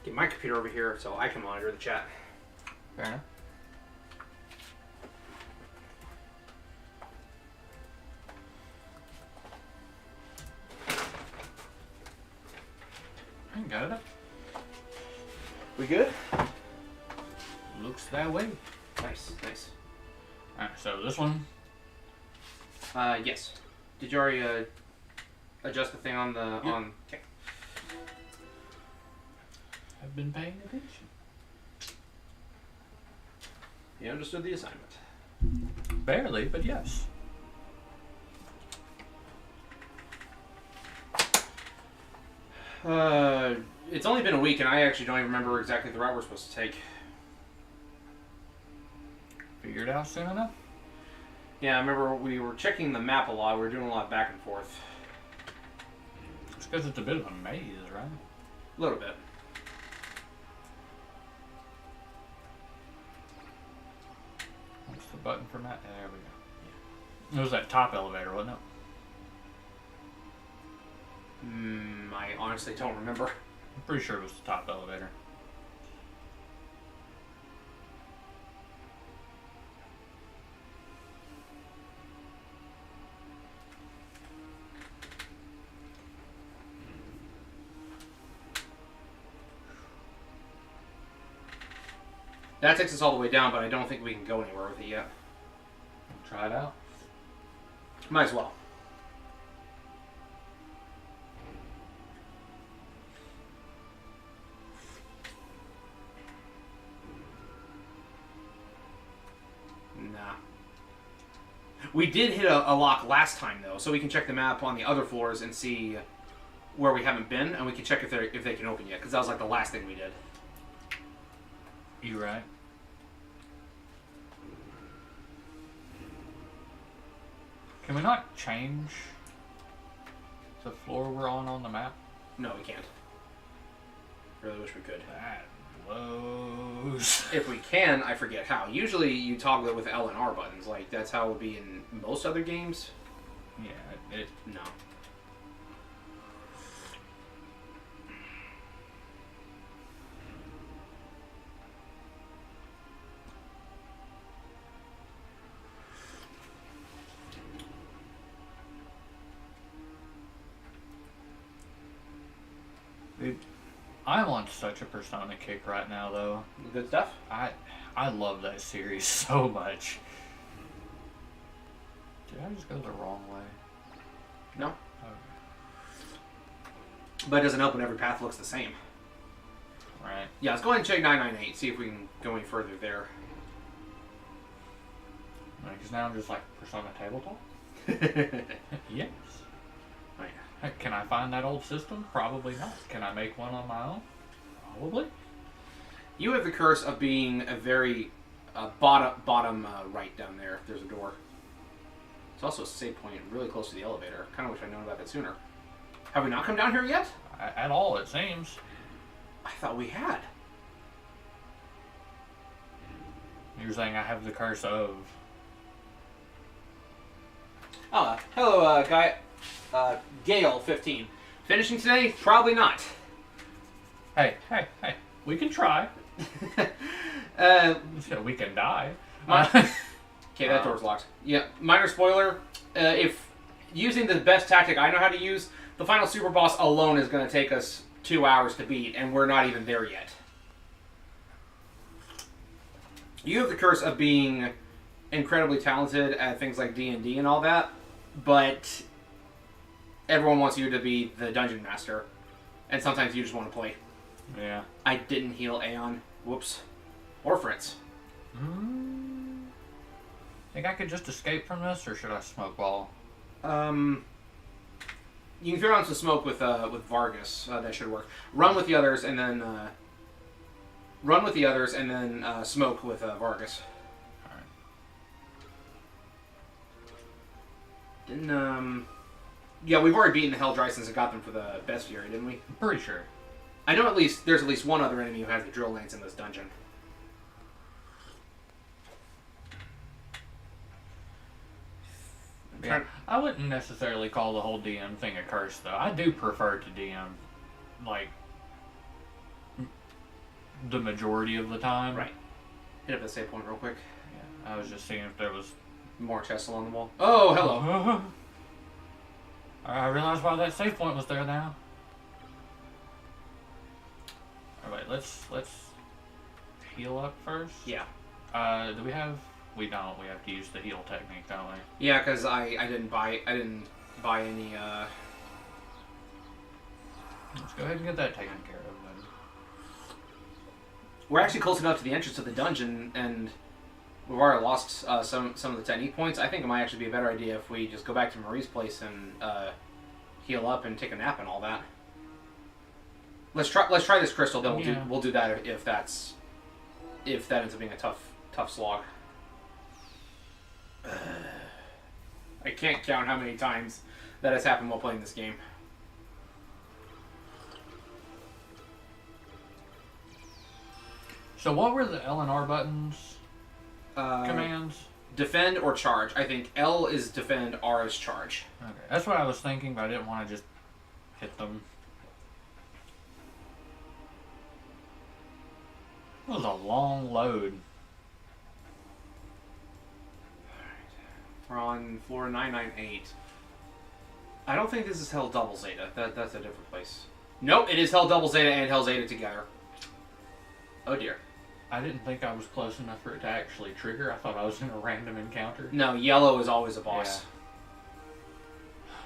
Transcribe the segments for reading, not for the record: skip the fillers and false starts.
Get my computer over here so I can monitor the chat. Fair enough. I got it up. We good? Looks that way. Nice, nice. Alright, so this one. Yes. Did you already adjust the thing on the on? Okay. I've been paying attention. You understood the assignment. Barely, but yes. It's only been a week, and I actually don't even remember exactly the route we're supposed to take. Figured out soon enough. Yeah, I remember we were checking the map a lot. We were doing a lot back and forth. It's because it's a bit of a maze, right? A little bit. What's the button for that? There we go. It was that top elevator, wasn't it? I honestly don't remember. I'm pretty sure it was the top elevator. That takes us all the way down, but I don't think we can go anywhere with it yet. Try it out. Might as well. Nah. We did hit a lock last time, though, so we can check the map on the other floors and see where we haven't been, and we can check if they can open yet, because that was like the last thing we did. You right. Can we not change the floor we're on the map? No, we can't. Really wish we could. That blows. If we can, I forget how. Usually you toggle it with L and R buttons. Like, that's how it would be in most other games. Yeah, No. Dude, I'm on such a Persona kick right now, though. Good stuff? I love that series so much. Did I just go the wrong way? No. Okay. But it doesn't help when every path looks the same. Right. Yeah, let's go ahead and check 998, see if we can go any further there. Because now I'm just like, Persona Tabletop? Yes. Oh, yeah. Heck, can I find that old system? Probably not. Can I make one on my own? Probably. You have the curse of being a very bottom right down there. There's a door. It's also a save point really close to the elevator. Kind of wish I'd known about that sooner. Have we not come down here yet? At all, it seems. I thought we had. You're saying I have the curse of... Oh, hello, guy. Gale, 15. Finishing today? Probably not. Hey. We can try. We can die. Okay, that door's locked. Yeah, minor spoiler. If using the best tactic I know how to use, the final super boss alone is going to take us 2 hours to beat, and we're not even there yet. You have the curse of being incredibly talented at things like D&D and all that, but everyone wants you to be the dungeon master, and sometimes you just want to play. Yeah. I didn't heal Aeon. Whoops. Or Fritz. Think I could just escape from this, or should I smoke ball? You can throw on some smoke with Vargas. That should work. Run with the others, and then smoke with Vargas. All right. Didn't Yeah, we've already beaten the Hell Dry since it got them for the bestiary, didn't we? I'm pretty sure. I know there's at least one other enemy who has the drill lance in this dungeon. Yeah. I wouldn't necessarily call the whole DM thing a curse, though. I do prefer to DM, like, the majority of the time. Right. Hit up the save point real quick. Yeah, I was just seeing if there was more chests along the wall. Oh, hello. I realized why that save point was there now. Alright, let's heal up first. Yeah. Do we have? We don't. We have to use the heal technique, don't we? Yeah, because I didn't buy any. Let's go ahead and get that taken care of then. We're actually close enough to the entrance of the dungeon, and we've already lost some of the technique points. I think it might actually be a better idea if we just go back to Marie's place and heal up and take a nap and all that. Let's try this crystal. Then we'll do that if that ends up being a tough slog. I can't count how many times that has happened while playing this game. So what were the L and R buttons? Commands? Defend or charge. I think L is defend, R is charge. Okay, that's what I was thinking, but I didn't want to just hit them. It was a long load. We're on floor 998. I don't think this is Hell Double Zeta. That's a different place. Nope, it is Hell Double Zeta and Hell Zeta together. Oh dear. I didn't think I was close enough for it to actually trigger. I thought I was in a random encounter. No, yellow is always a boss.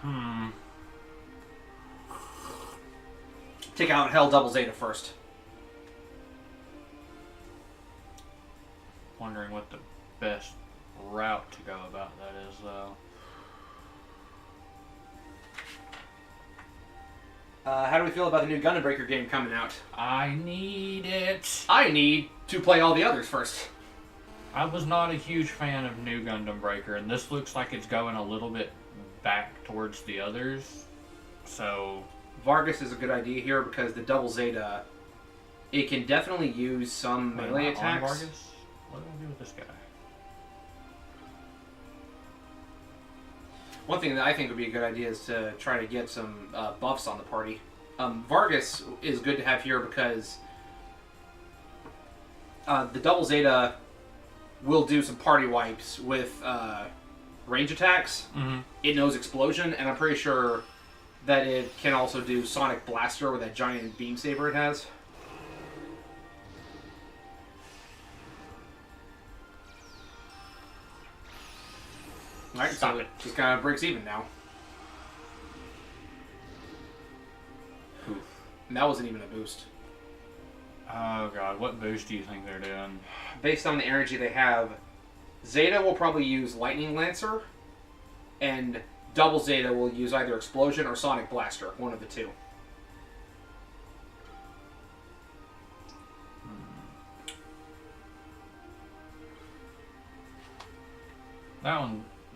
Yeah. Take out Hell Double Zeta first. Wondering what the best route to go about that is, though. How do we feel about the new Gundam Breaker game coming out? I need it. I need to play all the others first. I was not a huge fan of New Gundam Breaker, and this looks like it's going a little bit back towards the others. So Vargas is a good idea here because the Double Zeta, it can definitely use some melee attacks. Vargas? What do I do with this guy? One thing that I think would be a good idea is to try to get some buffs on the party. Vargas is good to have here because the Double Zeta will do some party wipes with range attacks. Mm-hmm. It knows explosion, and I'm pretty sure that it can also do Sonic Blaster with that giant beam saber it has. Alright, stop it. Just kind of breaks even now. Oof. And that wasn't even a boost. Oh god, what boost do you think they're doing? Based on the energy they have, Zeta will probably use Lightning Lancer, and Double Zeta will use either Explosion or Sonic Blaster, one of the two.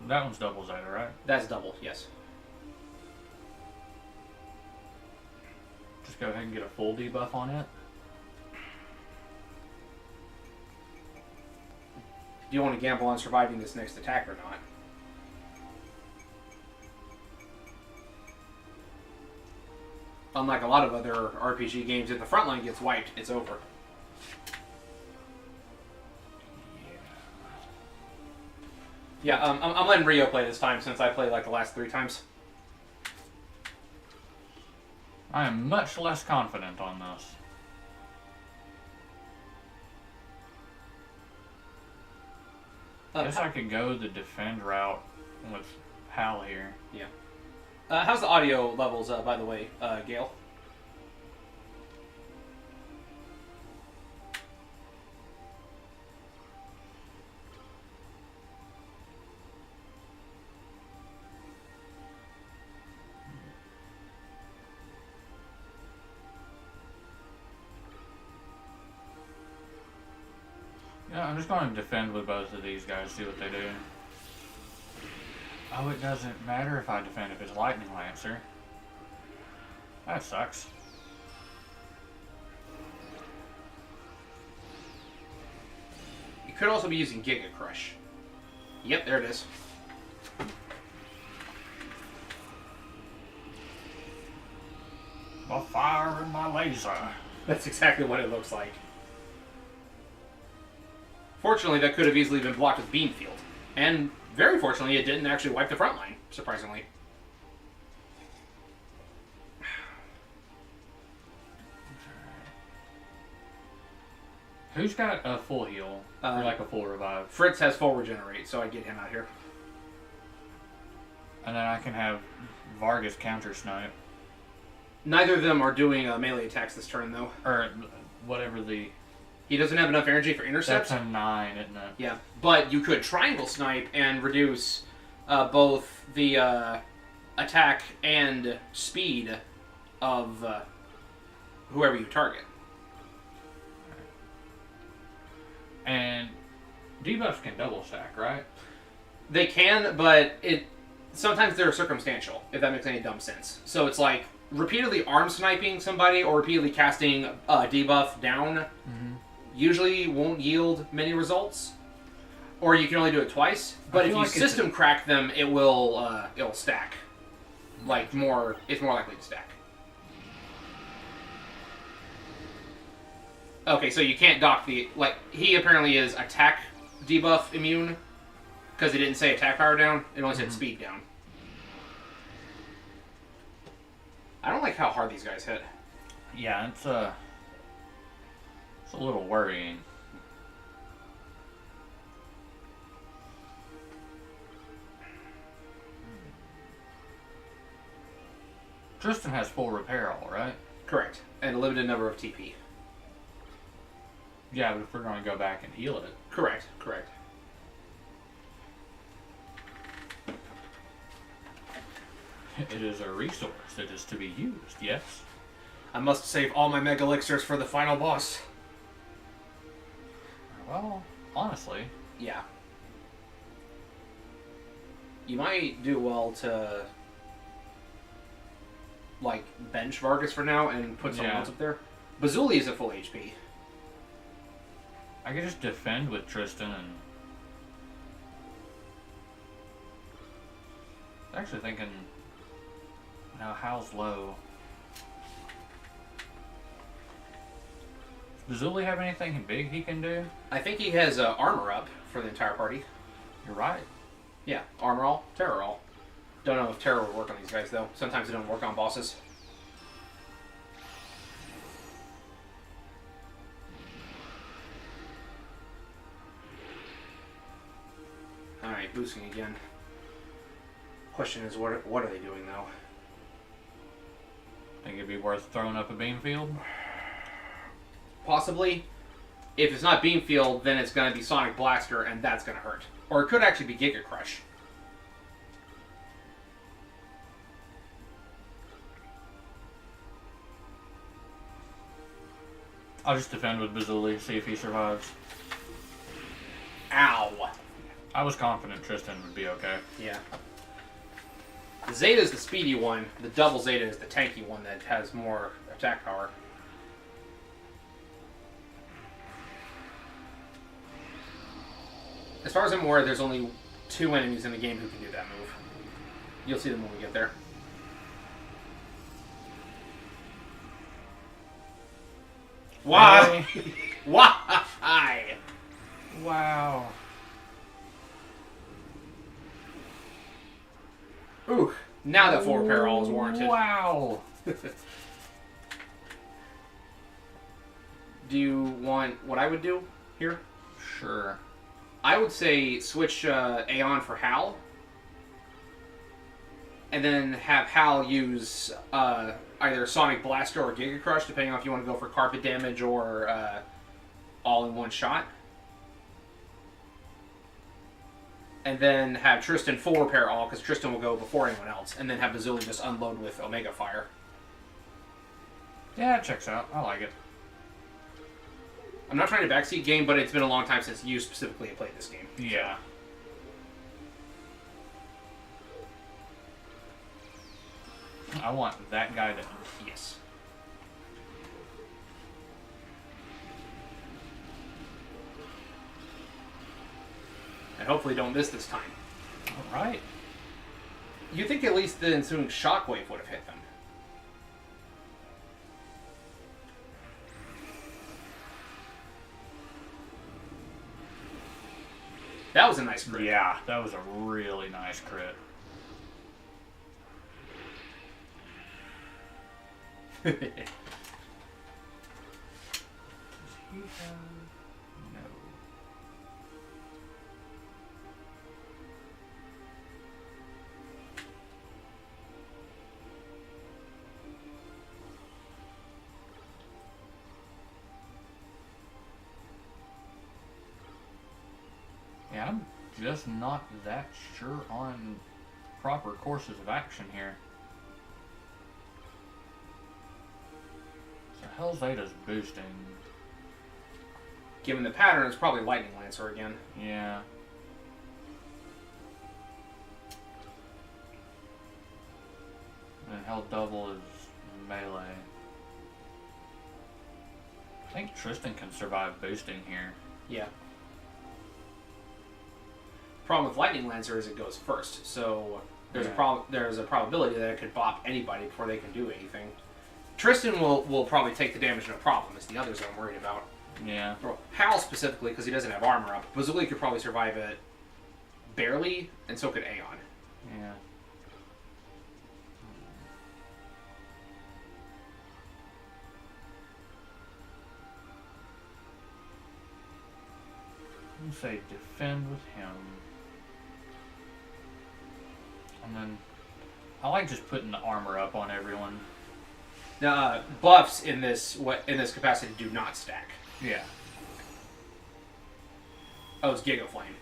That one's Double Zeta, right? That's double, yes. Just go ahead and get a full debuff on it. Do you want to gamble on surviving this next attack or not? Unlike a lot of other RPG games, if the front line gets wiped, it's over. Yeah, I'm letting Rio play this time since I played like the last 3 times. I am much less confident on this. I guess I could go the defend route with Hal here. Yeah. How's the audio levels, by the way, Gale? Yeah, I'm just going to defend with both of these guys, see what they do. Oh, it doesn't matter if I defend if it's Lightning Lancer. That sucks. You could also be using Giga Crush. Yep, there it is. My fire and my laser. That's exactly what it looks like. Fortunately, that could have easily been blocked with Beam Field. And very fortunately, it didn't actually wipe the front line, surprisingly. Who's got a full heal? Or like a full revive? Fritz has full regenerate, so I get him out here. And then I can have Vargas counter snipe. Neither of them are doing melee attacks this turn, though. Or whatever the... He doesn't have enough energy for intercepts. That's a 9, isn't it? Yeah, but you could triangle snipe and reduce both the attack and speed of whoever you target. And debuffs can double stack, right? They can, but sometimes they're circumstantial, if that makes any dumb sense. So it's like repeatedly arm sniping somebody or repeatedly casting a debuff down usually won't yield many results. Or you can only do it twice. But if you system crack them, it'll stack. Like it's more likely to stack. Okay, so you can't dock he apparently is attack debuff immune, because it didn't say attack power down, it only said speed down. I don't like how hard these guys hit. Yeah, it's a little worrying. Tristan has full repair all, right? Correct. And a limited number of TP. Yeah, but if we're going to go back and heal it. Correct. It is a resource that is to be used, yes? I must save all my Mega Elixirs for the final boss. Well, honestly. Yeah. You might do well to bench Vargas for now and put someone else up there. Bazuli is at full HP. I could just defend with Tristan and... Actually thinking... Now, Hal's low. Does Bazuli have anything big he can do? I think he has armor up for the entire party. You're right. Yeah, armor all, terror all. Don't know if terror would work on these guys, though. Sometimes it don't work on bosses. Alright, boosting again. Question is, what are they doing, though? Think it'd be worth throwing up a beam field? Possibly. If it's not Beam Field, then it's going to be Sonic Blaster, and that's going to hurt. Or it could actually be Giga Crush. I'll just defend with Bazuli, see if he survives. Ow! I was confident Tristan would be okay. Yeah. The Zeta is the speedy one. The double Zeta is the tanky one that has more attack power. As far as I'm aware, there's only 2 enemies in the game who can do that move. You'll see them when we get there. Why? Why? Wow. Ooh, now that full repair all is warranted. Wow. Do you want what I would do here? Sure. I would say switch Aeon for Hal. And then have Hal use either Sonic Blaster or Giga Crush, depending on if you want to go for carpet damage or all in one shot. And then have Tristan full repair all, because Tristan will go before anyone else. And then have Bazuli just unload with Omega Fire. Yeah, it checks out. I like it. I'm not trying to backseat game, but it's been a long time since you specifically have played this game. Yeah. I want that guy to... Yes. And hopefully don't miss this time. Alright. You think at least the ensuing shockwave would have hit them? That was a nice crit. Yeah, that was a really nice crit. Does he have... No. Yeah, I'm just not that sure on proper courses of action here. So Hell's Zeta's boosting. Given the pattern, it's probably Lightning Lancer again. Yeah. And Hell Double is melee. I think Tristan can survive boosting here. Yeah. Problem with Lightning Lancer is it goes first, so there's a probability that it could bop anybody before they can do anything. Tristan will probably take the damage no problem. It's the others I'm worried about. Yeah. Well, Hal specifically because he doesn't have armor up. Bazooka could probably survive it barely, and so could Aeon. Yeah. Let's say defend with him. And then I like just putting the armor up on everyone. Now, buffs in this capacity do not stack. Yeah. Oh, it's Giga Flame.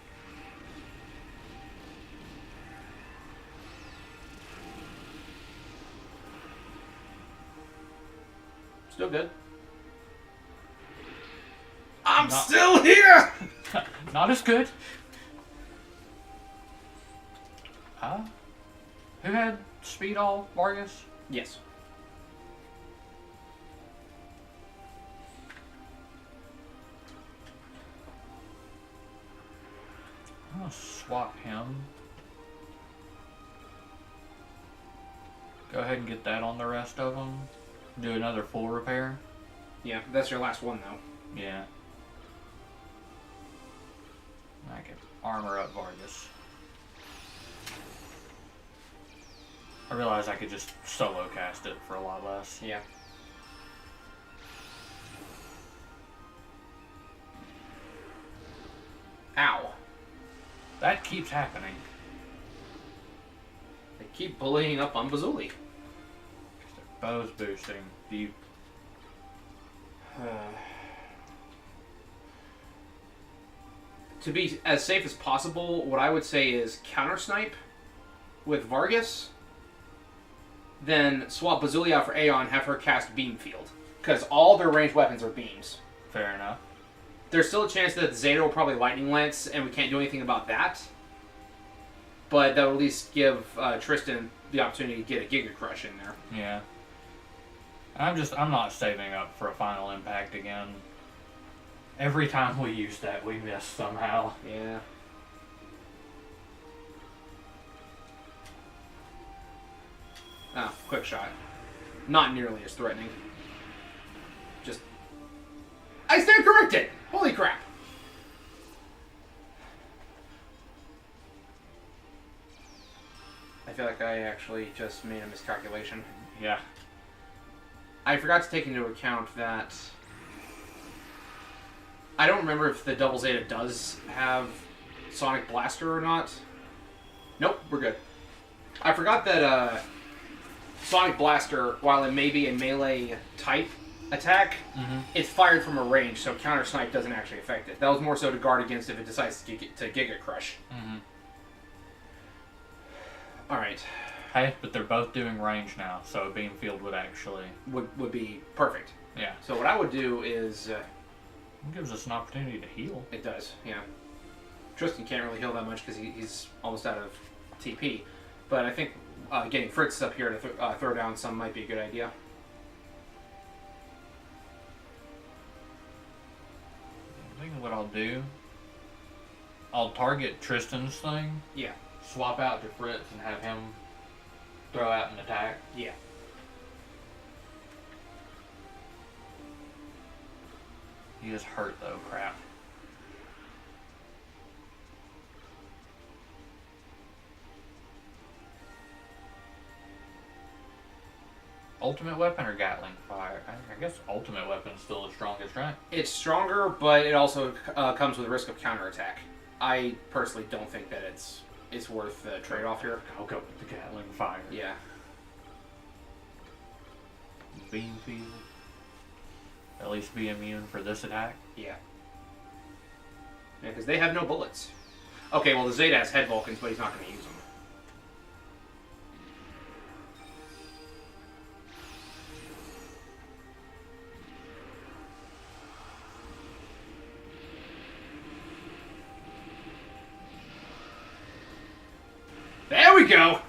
Still good. I'm still here! Not as good. Who had speed all, Vargas? Yes. I'm gonna swap him. Go ahead and get that on the rest of them. Do another full repair. Yeah, that's your last one, though. Yeah. I can armor up Vargas. I realized I could just solo cast it for a lot less. Yeah. Ow. That keeps happening. They keep bullying up on Bazooly. Both boosting. Do you... To be as safe as possible, what I would say is counter snipe with Vargas, then swap Bazooly out for Aeon, have her cast Beam Field. Because all their ranged weapons are beams. Fair enough. There's still a chance that Zeta will probably Lightning Lance, and we can't do anything about that. But that will at least give Tristan the opportunity to get a Giga Crush in there. Yeah. I'm not saving up for a final impact again. Every time we use that, we miss somehow. Yeah. Ah, quick shot. Not nearly as threatening. Just... I stand corrected! Holy crap! I feel like I actually just made a miscalculation. Yeah. I forgot to take into account that... I don't remember if the Double Zeta does have Sonic Blaster or not. Nope, we're good. I forgot that Sonic Blaster, while it may be a melee type attack, it's fired from a range, so counter snipe doesn't actually affect it. That was more so to guard against if it decides to Giga Crush. Alright. Hey, but they're both doing range now, so a beam field would actually... Would be perfect. Yeah. So what I would do is... it gives us an opportunity to heal. It does, yeah. Tristan can't really heal that much because he's almost out of TP. But I think getting Fritz up here to throw down some might be a good idea. I think what I'll do... I'll target Tristan's thing. Yeah. Swap out to Fritz and have him throw out an attack. Yeah. He is hurt though, crap. ultimate weapon or Gatling fire? I guess ultimate weapon's still the strongest, right? It's stronger, but it also comes with a risk of counterattack. I personally don't think that it's worth the trade-off here. I'll go with the Gatling fire. Yeah. Beam field. At least be immune for this attack. Yeah. Yeah, because they have no bullets. Okay, well, the Zeta has head Vulcans, but he's not going to use them. There we go!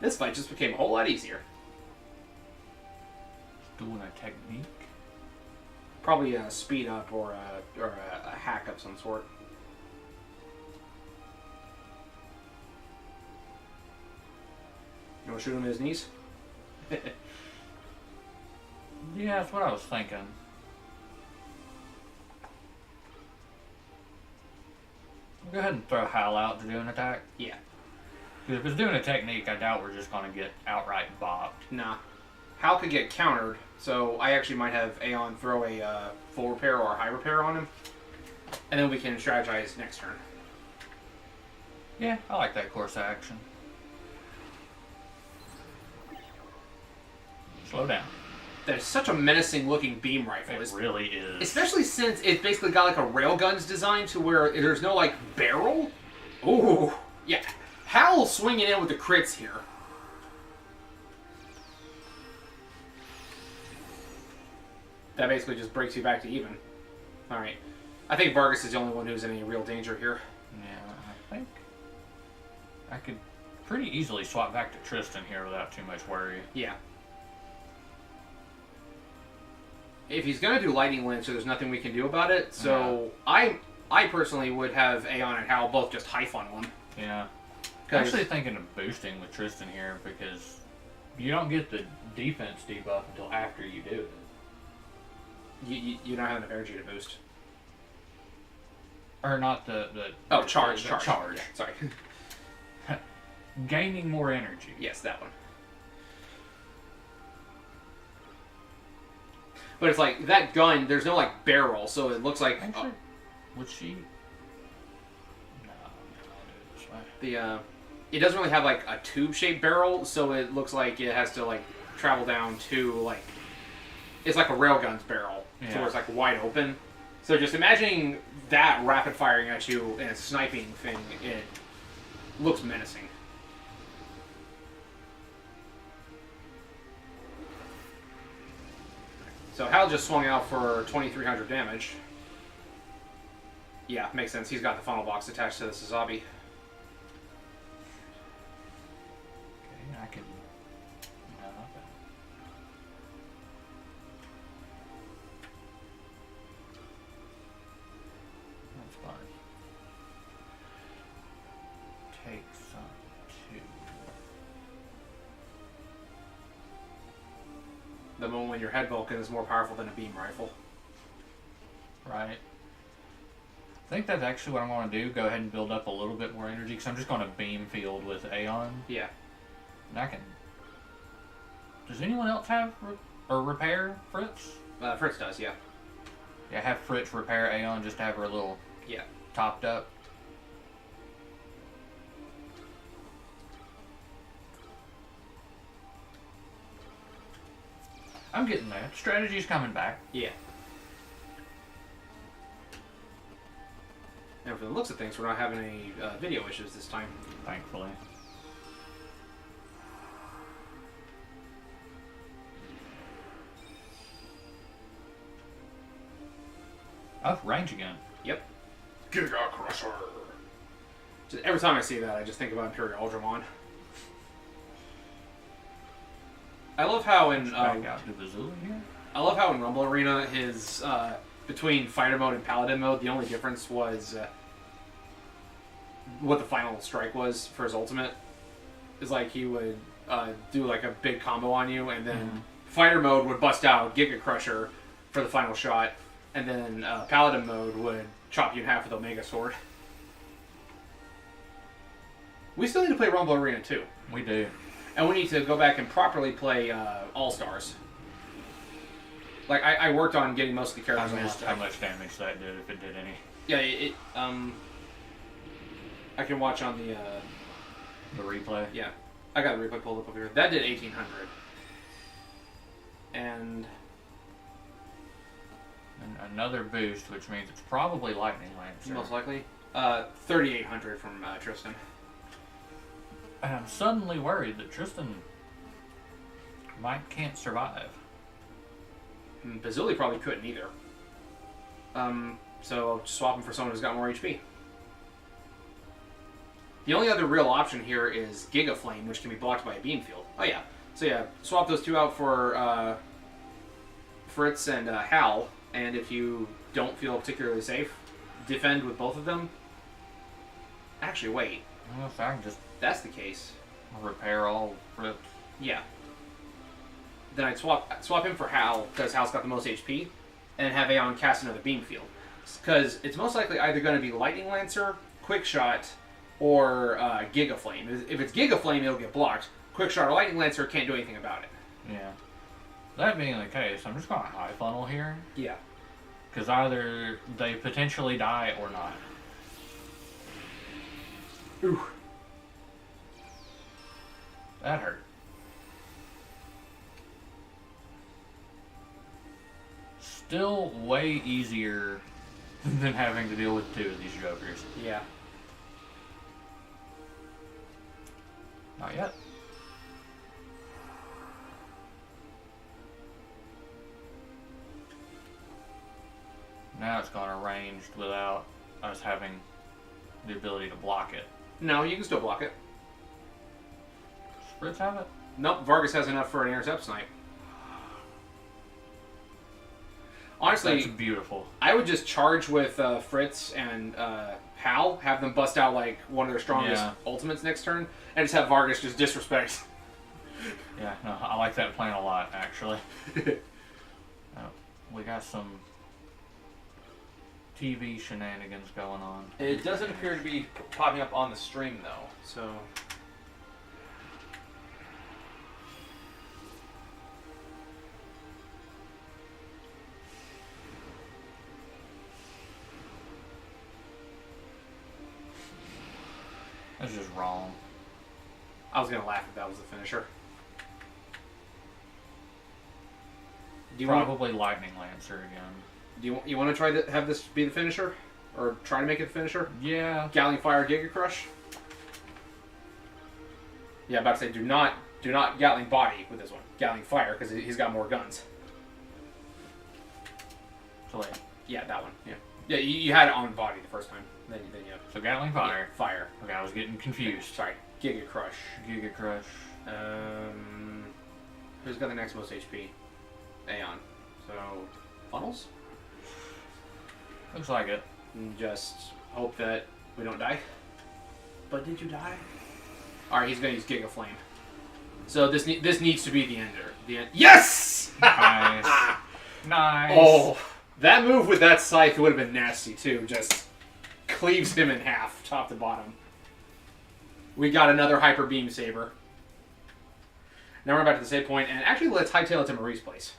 This fight just became a whole lot easier. Doing a technique. Probably a speed up or a hack of some sort. You want to shoot him in his knees? Yeah, that's what I was thinking. I'll go ahead and throw Hal out to do an attack. Yeah. Because if it's doing a technique, I doubt we're just going to get outright bopped. Nah. Hal could get countered, so I actually might have Aeon throw a full repair or a high repair on him. And then we can strategize next turn. Yeah, I like that course of action. Slow down. That is such a menacing looking beam rifle. It really is. Especially since it basically got like a railgun's design to where there's no like barrel. Ooh. Yeah. Hal swinging in with the crits here. That basically just breaks you back to even. Alright. I think Vargas is the only one who's in any real danger here. Yeah, I think I could pretty easily swap back to Tristan here without too much worry. Yeah. If he's going to do Lightning Lynch, so there's nothing we can do about it. So I personally would have Aeon and Hal both just hive on one. Yeah. I'm actually thinking of boosting with Tristan here because you don't get the defense debuff until after you do it. You don't have enough energy to boost. Or not the charge. Charge. Yeah, sorry. Gaining more energy. Yes, that one. But it's like, that gun, there's no, like, barrel, so it looks like... Actually, would she... No, I'll do it this way. It doesn't really have, like, a tube-shaped barrel, so it looks like it has to, like, travel down to, like... It's like a railgun's barrel, so where it's, like, wide open. So just imagining that rapid-firing at you in a sniping thing, it looks menacing. So Hal just swung out for 2,300 damage. Yeah, makes sense. He's got the funnel box attached to the Sazabi. Okay, I can... No, not bad. That's fine. Take some, too. The moment when your head Vulcan is more powerful than a beam rifle. Right. I think that's actually what I'm going to do. Go ahead and build up a little bit more energy because I'm just going to beam field with Aeon. Yeah. And I can... Does anyone else have or repair Fritz? Fritz does, yeah. Yeah, have Fritz repair Aeon just to have her a little topped up. I'm getting there. Strategy's coming back. Yeah. And from the looks of things, we're not having any video issues this time. Thankfully. Oh, range again. Yep. Giga Crusher! Just, every time I see that, I just think about Imperial Ultramon. I love how in back out to Bazooka here. I love how in Rumble Arena his between fighter mode and paladin mode, the only difference was what the final strike was for his ultimate. Is like he would do like a big combo on you, and then fighter mode would bust out Giga Crusher for the final shot, and then paladin mode would chop you in half with Omega Sword. We still need to play Rumble Arena too. We do. And we need to go back and properly play All-Stars. Like, I worked on getting most of the characters. I missed how much damage that did, if it did any. Yeah, I can watch on the replay? Yeah. I got the replay pulled up over here. That did 1,800. And another boost, which means it's probably Lightning Lancer. most likely. 3,800 from Tristan. And I'm suddenly worried that Tristan can't survive. Bazuli probably couldn't either. So I'll swap him for someone who's got more HP. The only other real option here is Giga Flame, which can be blocked by a beam field. Oh yeah. So yeah, swap those two out for Fritz and Hal, and if you don't feel particularly safe, defend with both of them. Actually, wait. I don't know if I can just That's the case. repair all Fritz. Yeah. Then I'd swap him for Hal, because Hal's got the most HP, and have Aeon cast another beam field. Because it's most likely either going to be Lightning Lancer, Quick Shot, or Giga Flame. If it's Giga Flame, it'll get blocked. Quick Shot or Lightning Lancer can't do anything about it. Yeah. That being the case, I'm just going to high funnel here. Yeah. Because either they potentially die or not. Ooh. That hurt. Still way easier than having to deal with two of these jokers. Yeah. Not yet. Now it's gone arranged without us having the ability to block it. No, you can still block it. Spritz have it? Nope, Vargas has enough for an intercept snipe. Honestly, That's beautiful. I would just charge with Fritz and Hal, have them bust out like one of their strongest ultimates next turn, and just have Vargas just disrespect. Yeah, no, I like that plan a lot, actually. We got some TV shenanigans going on. It doesn't appear to be popping up on the stream though, so. That's just wrong. I was gonna laugh if that was the finisher. Do you Probably Lightning Lancer again. Do you want to try to have this be the finisher, or try to make it the finisher? Yeah. Galling Fire, Giga Crush. Yeah, about to say do not Gatling Body with this one. Gatling Fire because he's got more guns. So wait. Yeah, that one. Yeah. Yeah, you had it on body the first time. Then you. So Gatling Fire. Yeah, fire. Okay, I was getting confused. Sorry. Giga Crush. Giga Crush. Who's got the next most HP? Aeon. So, funnels? Looks like it. And just hope that we don't die. But did you die? Alright, he's gonna use Giga Flame. So this needs to be the ender. The end. Yes! Nice. Nice. Oh, that move with that scythe would have been nasty too. Just cleaves him in half, top to bottom. We got another Hyper Beam Saber. Now we're back to the save point, and actually let's hightail it to Marie's place.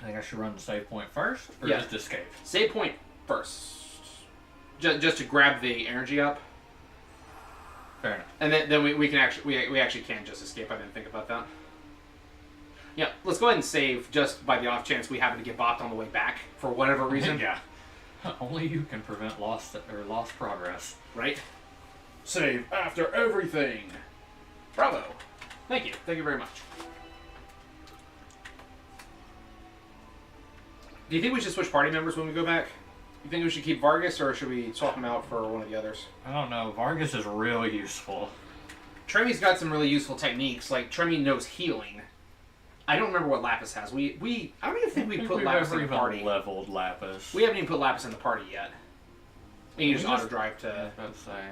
I think I should run the save point first, or Yeah. just escape? Save point first. Just to grab the energy up. Fair enough. And then we can actually we actually can just escape. I didn't think about that. Yeah, let's go ahead and save just by the off chance we happen to get bopped on the way back for whatever reason. Yeah. Only you can prevent lost progress. Right? Save after everything. Bravo. Thank you. Thank you very much. Do you think we should switch party members when we go back? You think we should keep Vargas, or should we swap him out for one of the others? I don't know. Vargas is really useful. Tremi's got some really useful techniques. Like, Tremi knows healing. I don't remember what Lapis has. I don't even think we put Lapis in the party. Leveled Lapis. We haven't even put Lapis in the party yet. And you just auto drive to. Let's say.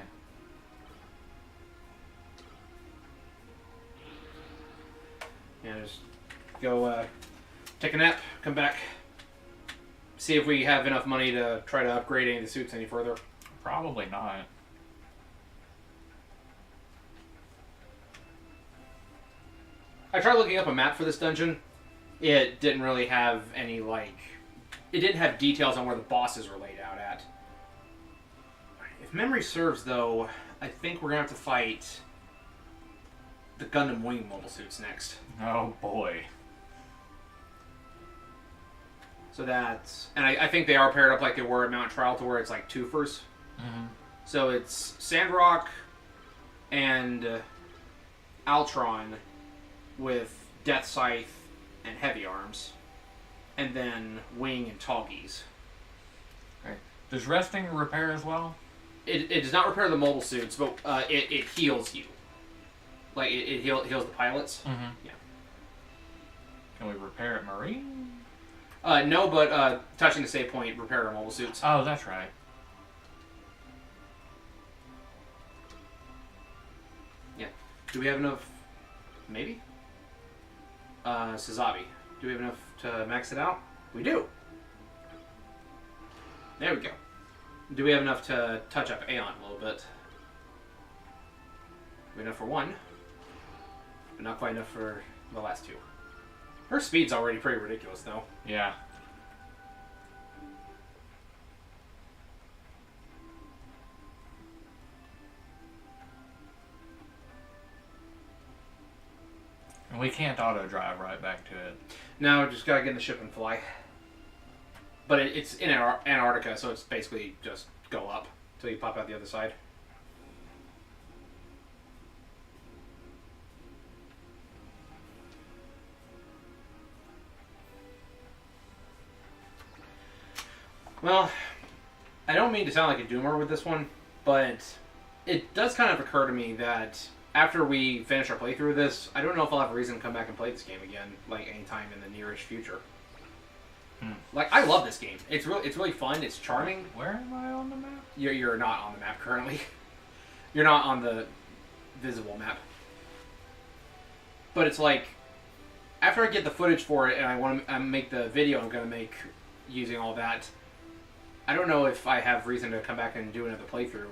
Yeah, just go take a nap, come back, see if we have enough money to try to upgrade any of the suits any further. Probably not. I tried looking up a map for this dungeon. It didn't really have any, like... It didn't have details on where the bosses were laid out at. If memory serves, though, I think we're going to have to fight the Gundam Wing mobile suits next. Oh, boy. So that's... And I think they are paired up like they were at Mount Trial, to where it's like twofers. Mm-hmm. So it's Sandrock and Altron with Death Scythe and Heavy Arms. And then Wing and Tallgeese. Okay. Does resting repair as well? It does not repair the mobile suits, but it heals you. Like, it heals the pilots. Mm-hmm. Yeah. Can we repair it Marine? No, but touching the save point repaired our mobile suits. Oh, that's right. Yeah. Do we have enough? Maybe? Sazabi. Do we have enough to max it out? We do. There we go. Do we have enough to touch up Aeon a little bit? We have enough for one, but not quite enough for the last two. Her speed's already pretty ridiculous, though. Yeah. And we can't auto drive right back to it. No, just gotta get in the ship and fly. But it's in Antarctica, so it's basically just go up until you pop out the other side. Well, I don't mean to sound like a doomer with this one, but it does kind of occur to me that after we finish our playthrough of this, I don't know if I'll have a reason to come back and play this game again, like anytime in the nearish future. Like, I love this game. It's really fun. It's charming. Where am I on the map? You're not on the map currently. You're not on the visible map. But it's like, after I get the footage for it and I want to make the video I'm going to make using all that, I don't know if I have reason to come back and do another playthrough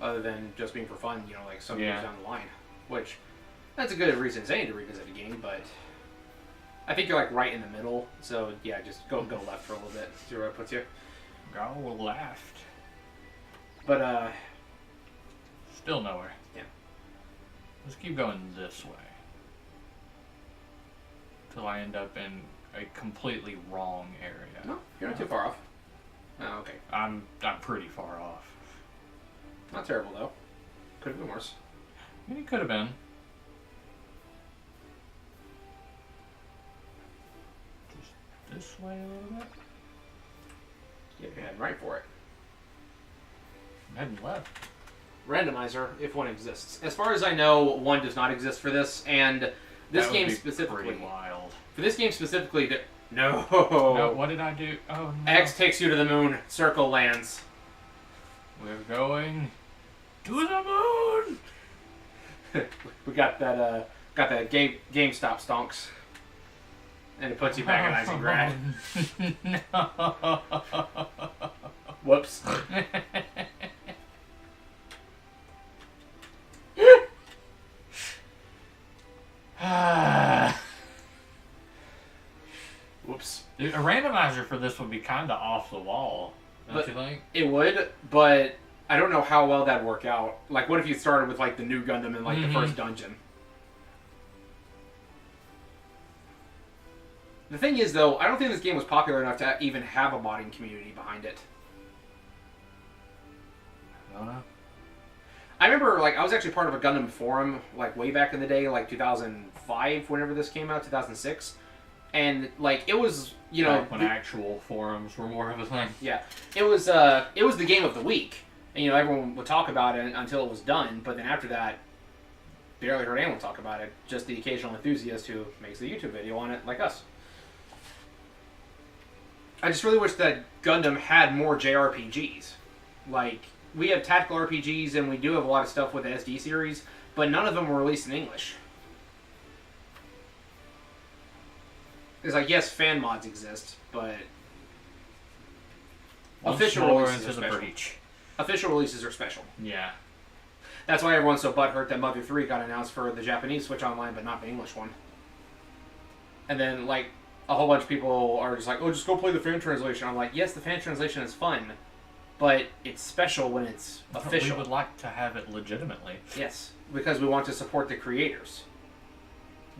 other than just being for fun, you know, like some years down the line. Which, that's a good reason as any to revisit a game, but I think you're like right in the middle, so yeah, just go left for a little bit, see where it puts you. Go left. But, still nowhere. Yeah. Let's keep going this way. Till I end up in a completely wrong area. No, you're not too far off. Oh, okay. I'm pretty far off. Not terrible, though. Could have been worse. I mean, it could have been. Just this way a little bit. Yeah, you're heading right for it. I'm heading left. Randomizer, if one exists. As far as I know, one does not exist for this, and this That would game be specifically... pretty wild. For this game specifically... No! No, what did I do? Oh, no. X takes you to the moon, circle lands. We're going to the moon! We got that GameStop stonks. And it puts you back in Eisengrad. No. Whoops. Whoops. Dude, a randomizer for this would be kind of off the wall, don't But you think? It would, but I don't know how well that'd work out. Like, what if you started with, like, the new Gundam in, like, the first dungeon? The thing is, though, I don't think this game was popular enough to even have a modding community behind it. I don't know. I remember, like, I was actually part of a Gundam forum, like, way back in the day, like, 2005, whenever this came out, 2006. And, like, it was, you know... Back when actual forums were more of a thing. Yeah. It was the game of the week. And, you know, everyone would talk about it until it was done. But then after that, barely heard anyone talk about it. Just the occasional enthusiast who makes a YouTube video on it, like us. I just really wish that Gundam had more JRPGs. Like, we have tactical RPGs and we do have a lot of stuff with the SD series, but none of them were released in English. It's like, yes, fan mods exist, but official releases are special. Official releases are special. Yeah. That's why everyone's so butthurt that Mother 3 got announced for the Japanese Switch Online, but not the English one. And then, like, a whole bunch of people are just like, oh, just go play the fan translation. I'm like, yes, the fan translation is fun, but it's special when it's official. We would like to have it legitimately. Yes, because we want to support the creators.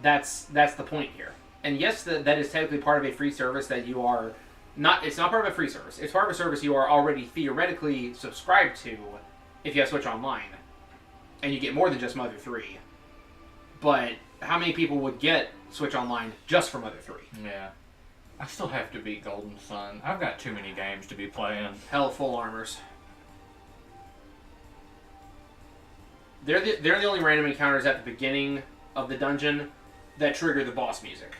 That's the point here. And yes, that is technically part of a free service that you are not. It's not part of a free service. It's part of a service you are already theoretically subscribed to if you have Switch Online, and you get more than just Mother 3. But how many people would get Switch Online just for Mother 3? Yeah. I still have to beat Golden Sun. I've got too many games to be playing. Hell, full armors. They're the only random encounters at the beginning of the dungeon that trigger the boss music.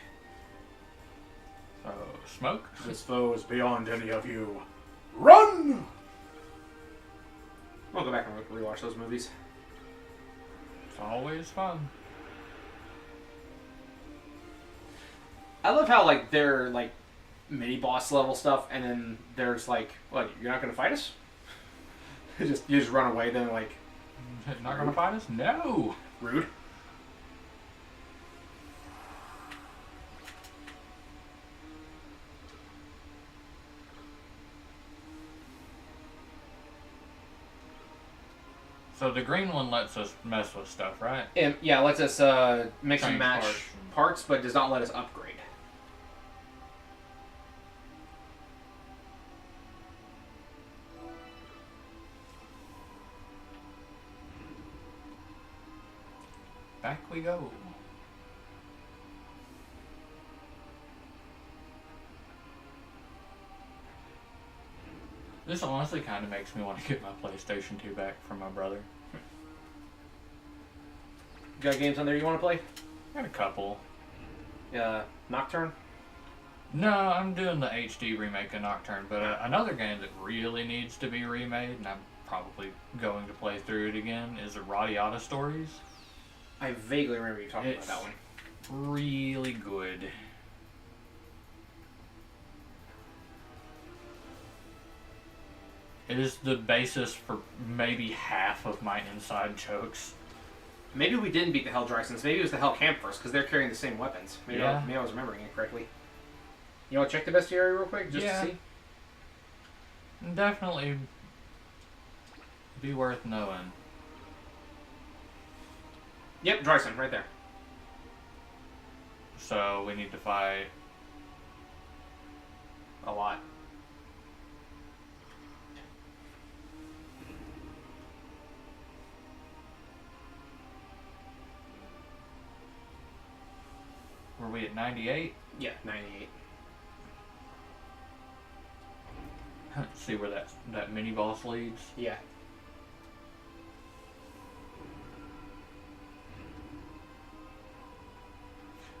So, smoke? This foe is beyond any of you. Run! I'll go back and rewatch those movies. It's always fun. I love how, like, they're, like, mini-boss level stuff, and then there's, like, what, you're not going to fight us? you just run away, then, like... Not going to fight us? No! Rude. So the green one lets us mess with stuff, right? Yeah, lets us mix and Change match parts, but does not let us upgrade. Back we go. This honestly kind of makes me want to get my PlayStation 2 back from my brother. Got games on there you want to play? Got a couple. Nocturne? No, I'm doing the HD remake of Nocturne, but another game that really needs to be remade, and I'm probably going to play through it again, is Radiata Stories. I vaguely remember you talking about that one. Really good. It is the basis for maybe half of my inside jokes. Maybe we didn't beat the Hell Drysons. Maybe it was the Hell Camp first, because they're carrying the same weapons. Maybe I was remembering it correctly. You want to check the bestiary real quick, just to see? Definitely be worth knowing. Yep, Dryson, right there. So we need to fight a lot. Were we at 98? Yeah, 98. See where that mini boss leads? Yeah.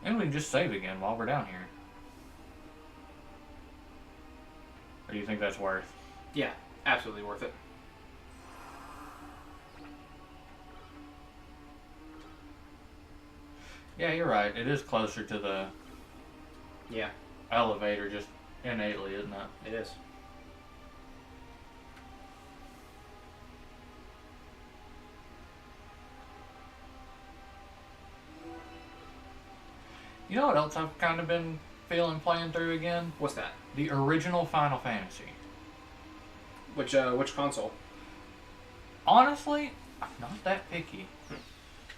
And we can just save again while we're down here. Or do you think that's worth? Yeah, absolutely worth it. Yeah, you're right. It is closer to the elevator just innately, isn't it? It is. You know what else I've kind of been feeling playing through again? What's that? The original Final Fantasy. Which console? Honestly, I'm not that picky.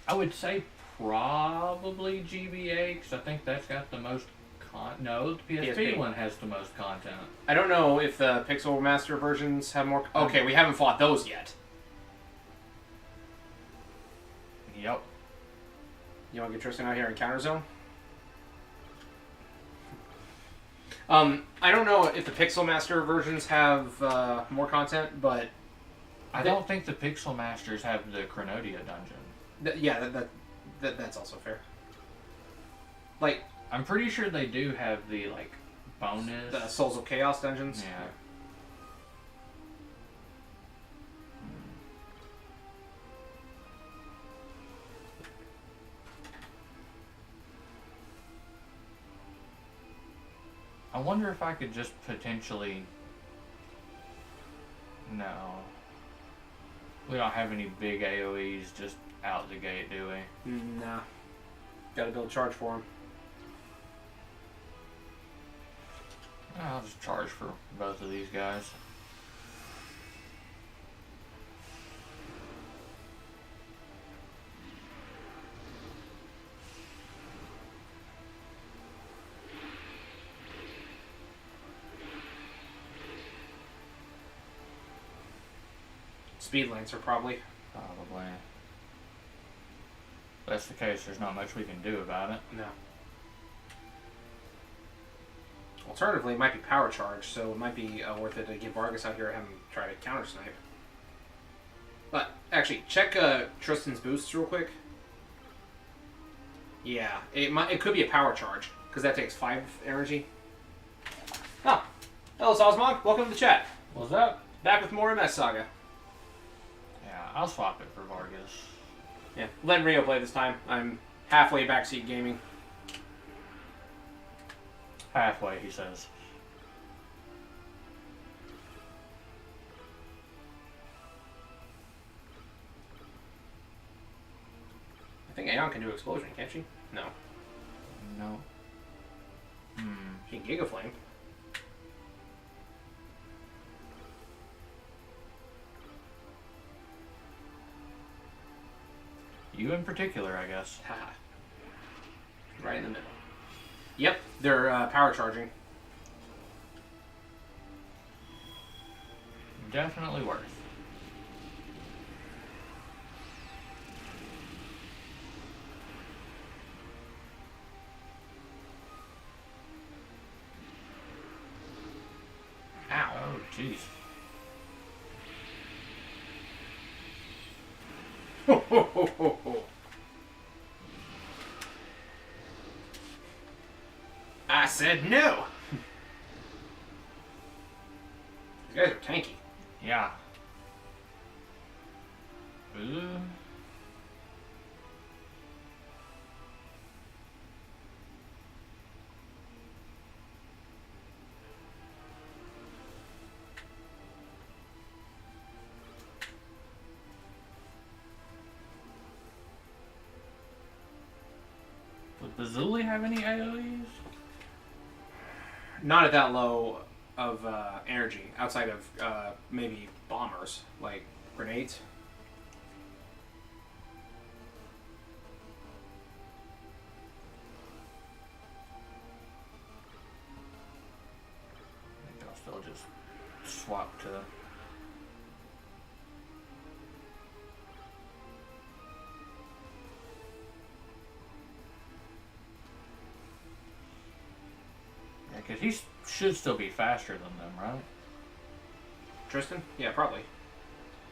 I would say probably GBA, because I think that's got the most no, the PSP one has the most content. I don't know if the Pixel Master versions have more... Okay, we haven't fought those yet. Yep. You want to get Tristan out here in Counter Zone? I don't know if the Pixel Master versions have more content, but... I don't think the Pixel Masters have the Chronodia dungeon. That's also fair. Like... I'm pretty sure they do have the, like, bonus... The Souls of Chaos dungeons? Yeah. I wonder if I could just potentially... No. We don't have any big AoEs just out the gate, do we? Nah. Gotta build charge for them. I'll just charge for both of these guys. Speed Lancer, probably. Probably. If that's the case, there's not much we can do about it. No. Alternatively, it might be Power Charge, so it might be worth it to get Vargas out here and have him try to counter snipe. But, actually, check Tristan's boosts real quick. Yeah, it could be a Power Charge, because that takes 5 energy. Oh, hello Sosmog, welcome to the chat. What's up? Back with more MS Saga. Yeah, I'll swap it for Vargas. Yeah, letting Rio play this time. I'm halfway backseat gaming. Halfway, he says. I think Aeon can do Explosion, can't she? No. No. She can Giga Flame. You in particular, I guess. Haha. Right in the middle. Yep, they're power charging. Definitely worth. Ow. Oh, jeez. Ho, ho, ho, ho, ho. I said no. These guys are tanky. Yeah. Ooh. Would Bazuli have any AoEs? Not at that low of energy, outside of maybe bombers, like grenades. I think I'll still just swap to... Yeah, because he should still be faster than them, right? Tristan? Yeah, probably.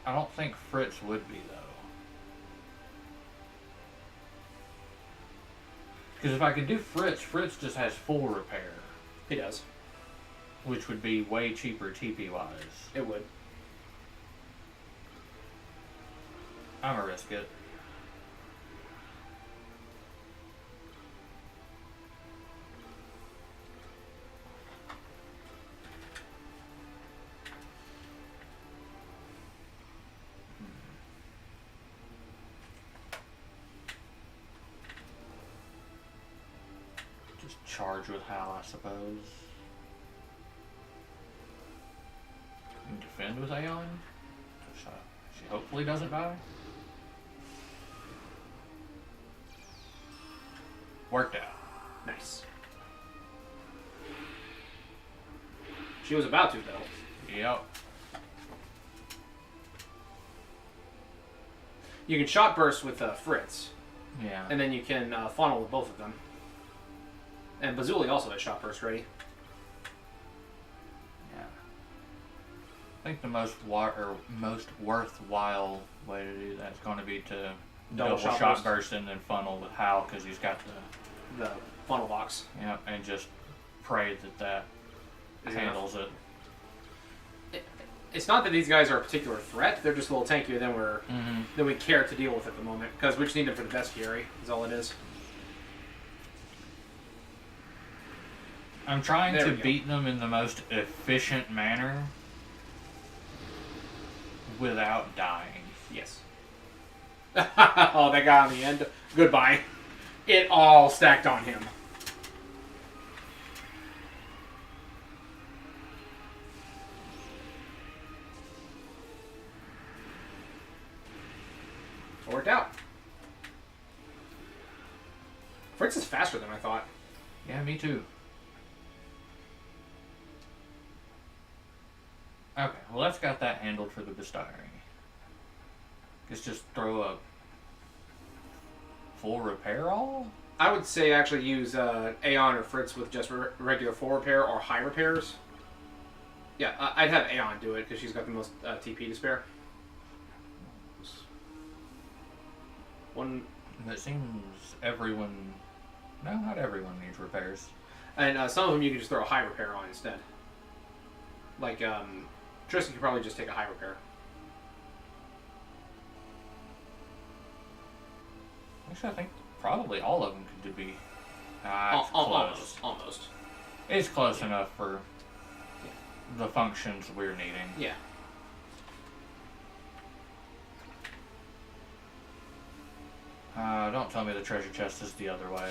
I don't think Fritz would be, though. Because if I could do Fritz, Fritz just has full repair. He does. Which would be way cheaper TP-wise. It would. I'm gonna risk it. Just charge with Hal, I suppose. And defend with Aeon. She hopefully doesn't die. Worked out. Nice. She was about to, though. Yep. You can shot burst with Fritz, Yeah. and then you can funnel with both of them. And Bazuli also has shot burst ready. Yeah. I think the most worthwhile way to do that is going to be to double shot burst and then funnel with Hal, because he's got The funnel box. the and just pray that Is handles it. It's not that these guys are a particular threat; they're just a little tankier than we care to deal with at the moment. Because we just need them for the best Fury. Is all it is. I'm trying There to we go. beat them in the most efficient manner without dying. Yes. Oh, that guy on the end. Goodbye. It all stacked on him. Fritz is faster than I thought. Yeah, me too. Okay, well that's got that handled for the bestowing. Let's just throw a full repair all? I would say actually use Aeon or Fritz with just regular full repair or high repairs. Yeah, I'd have Aeon do it because she's got the most TP to spare. One. It seems everyone... No, not everyone needs repairs. And some of them you can just throw a high repair on instead. Like, Tristan could probably just take a high repair. Actually, I think probably all of them could be... it's close. Almost. It's close enough for the functions we're needing. Yeah. Don't tell me the treasure chest is the other way.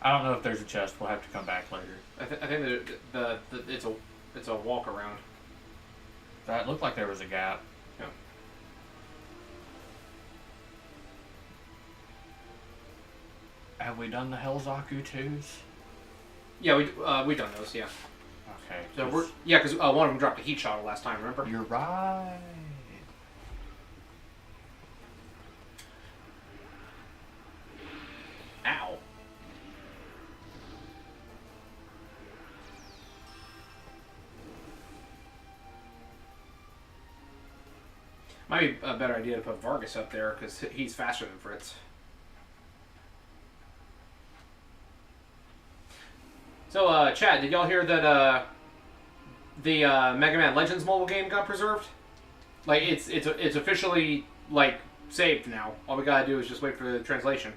I don't know if there's a chest. We'll have to come back later. I think that it's a walk around. That looked like there was a gap. Yeah. Have we done the Hellzaku 2s? Yeah, we done those. Yeah. Okay. So because one of them dropped a heat shot last time. Remember? You're right. Ow. Might be a better idea to put Vargas up there because he's faster than Fritz. So, Chad, did y'all hear that the Mega Man Legends mobile game got preserved? Like, it's officially like saved now. All we gotta do is just wait for the translation.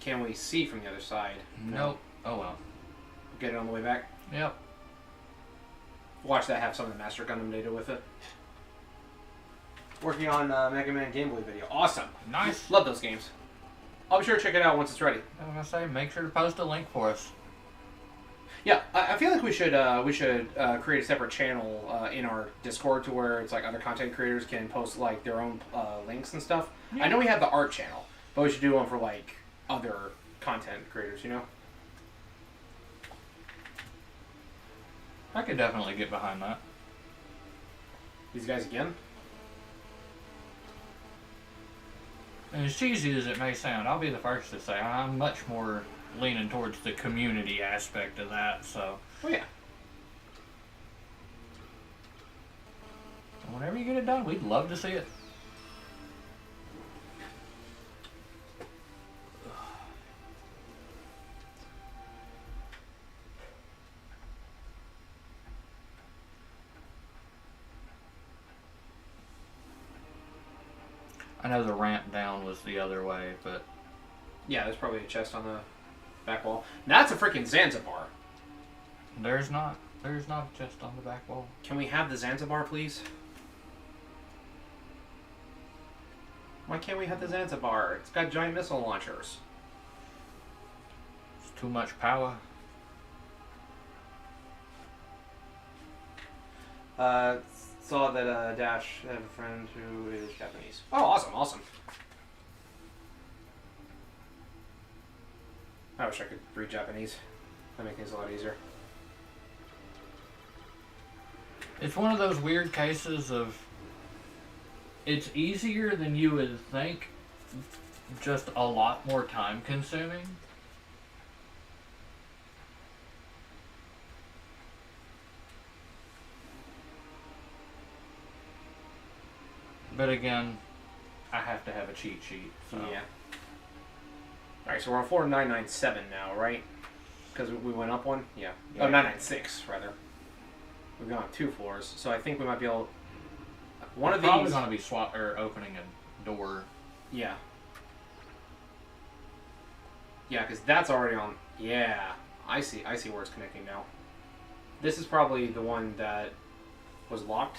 Can we see from the other side? Nope. Oh well. Get it on the way back. Yep. Watch that have some of the Master Gundam data with it. Working on Mega Man gameplay video. Awesome. Nice. Love those games. I'll be sure to check it out once it's ready. I was gonna say, make sure to post a link for us. Yeah, I feel like we should create a separate channel in our Discord to where it's like other content creators can post like their own links and stuff. Yeah. I know we have the art channel, but we should do one for like other content creators, you know? I could definitely get behind that. These guys again? And as cheesy as it may sound, I'll be the first to say I'm much more leaning towards the community aspect of that, so... Oh, yeah. Whenever you get it done, we'd love to see it. I know the ramp down was the other way, but... Yeah, there's probably a chest on the back wall. That's a freaking Zanzibar. There's not a chest on the back wall. Can we have the Zanzibar, please? Why can't we have the Zanzibar? It's got giant missile launchers. It's too much power. Saw that Dash have a friend who is Japanese. Oh, awesome, awesome. I wish I could read Japanese. That'd make things a lot easier. It's one of those weird cases of it's easier than you would think, just a lot more time consuming. But again, I have to have a cheat sheet. So. Yeah. Alright, so we're on floor 997 now, right? Because we went up one? Yeah. Oh, 996, rather. We've gone up 2 floors, so I think we might be able... One of these... probably going to be opening a door. Yeah. Yeah, because that's already on... Yeah. I see where it's connecting now. This is probably the one that was locked.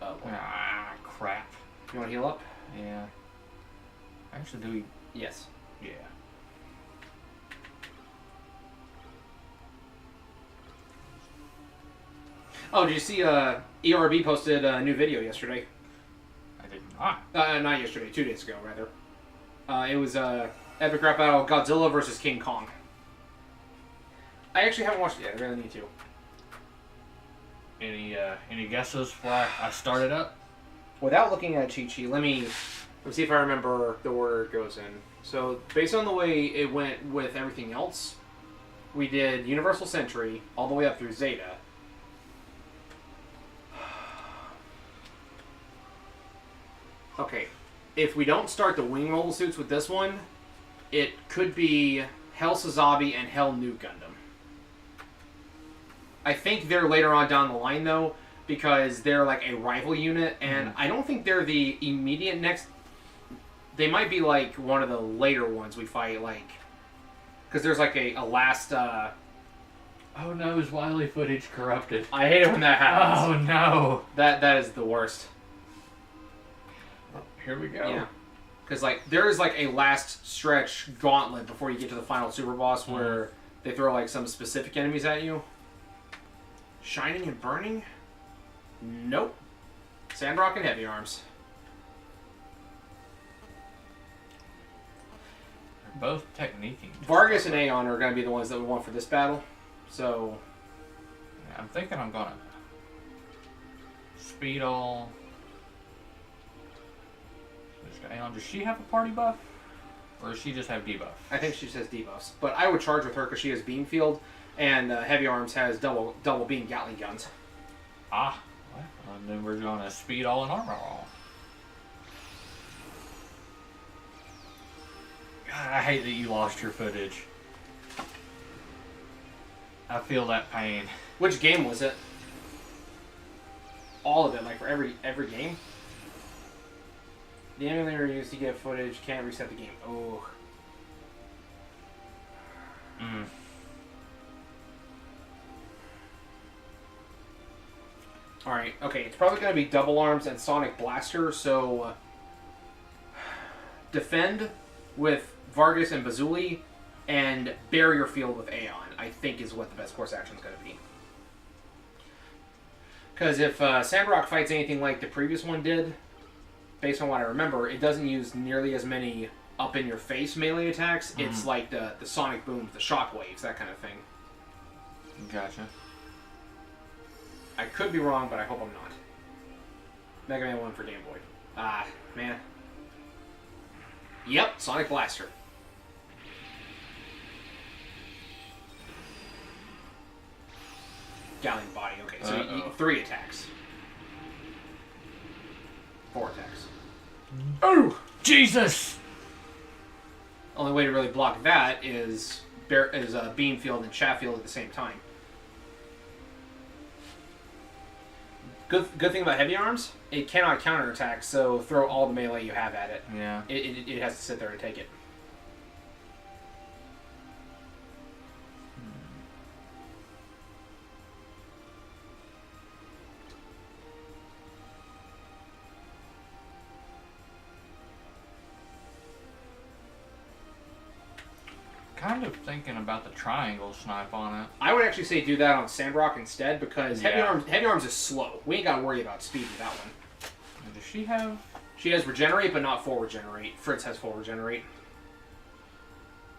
Ah, crap. You want to heal up? Yeah. Actually, do we... Yes. Yeah. Oh, did you see ERB posted a new video yesterday? I didn't know. Ah. Not yesterday, 2 days ago, rather. It was epic rap battle Godzilla versus King Kong. I actually haven't watched it yet. I really need to. Any guesses before I start it up? Without looking at a cheat sheet, let me see if I remember the order it goes in. So, based on the way it went with everything else, we did Universal Century all the way up through Zeta. Okay, if we don't start the wing mobile suits with this one, it could be Hell Sazabi and Hell New Gundam. I think they're later on down the line, though, because they're like a rival unit, and I don't think they're the immediate next... They might be like one of the later ones we fight, like... Because there's like a last... Oh no, is Wily footage corrupted? I hate it when that happens. Oh no! That is the worst. Here we go. Yeah. Because like there is like a last stretch gauntlet before you get to the final super boss where they throw like some specific enemies at you. Shining and burning? Nope. Sandrock and heavy arms. They're both techniquing. Vargas and Aeon are going to be the ones that we want for this battle. So yeah, I'm thinking I'm gonna Speedle. Aeon, does she have a party buff? Or does she just have debuff? I think she just has debuffs. But I would charge with her because she has beam field, and Heavy Arms has double beam Gatling guns. Ah, well, and then we're going to speed all and armor all. God, I hate that you lost your footage. I feel that pain. Which game was it? All of it, like for every game? The emulator used to get footage, can't reset the game. Oh. Alright, okay, it's probably going to be Double Arms and Sonic Blaster, so... defend with Vargas and Bazuli, and Barrier Field with Aeon, I think is what the best course action is going to be. Because if Sandrock fights anything like the previous one did, based on what I remember, it doesn't use nearly as many up-in-your-face melee attacks. It's like the sonic booms, the shockwaves, that kind of thing. Gotcha. I could be wrong, but I hope I'm not. Mega Man 1 for Game Boy. Ah, man. Yep, Sonic Blaster. Galleon Body, okay. So you 3 attacks. 4 attacks. Oh! Jesus! Only way to really block that is Beam Field and Chaff Field at the same time. Good thing about Heavy Arms, it cannot counterattack, so throw all the melee you have at it. Yeah. It has to sit there and take it. Kind of thinking about the triangle snipe on it. I would actually say do that on Sandrock instead because Heavy Arms is slow. We ain't got to worry about speed with that one. And does she have... She has Regenerate, but not full Regenerate. Fritz has full Regenerate.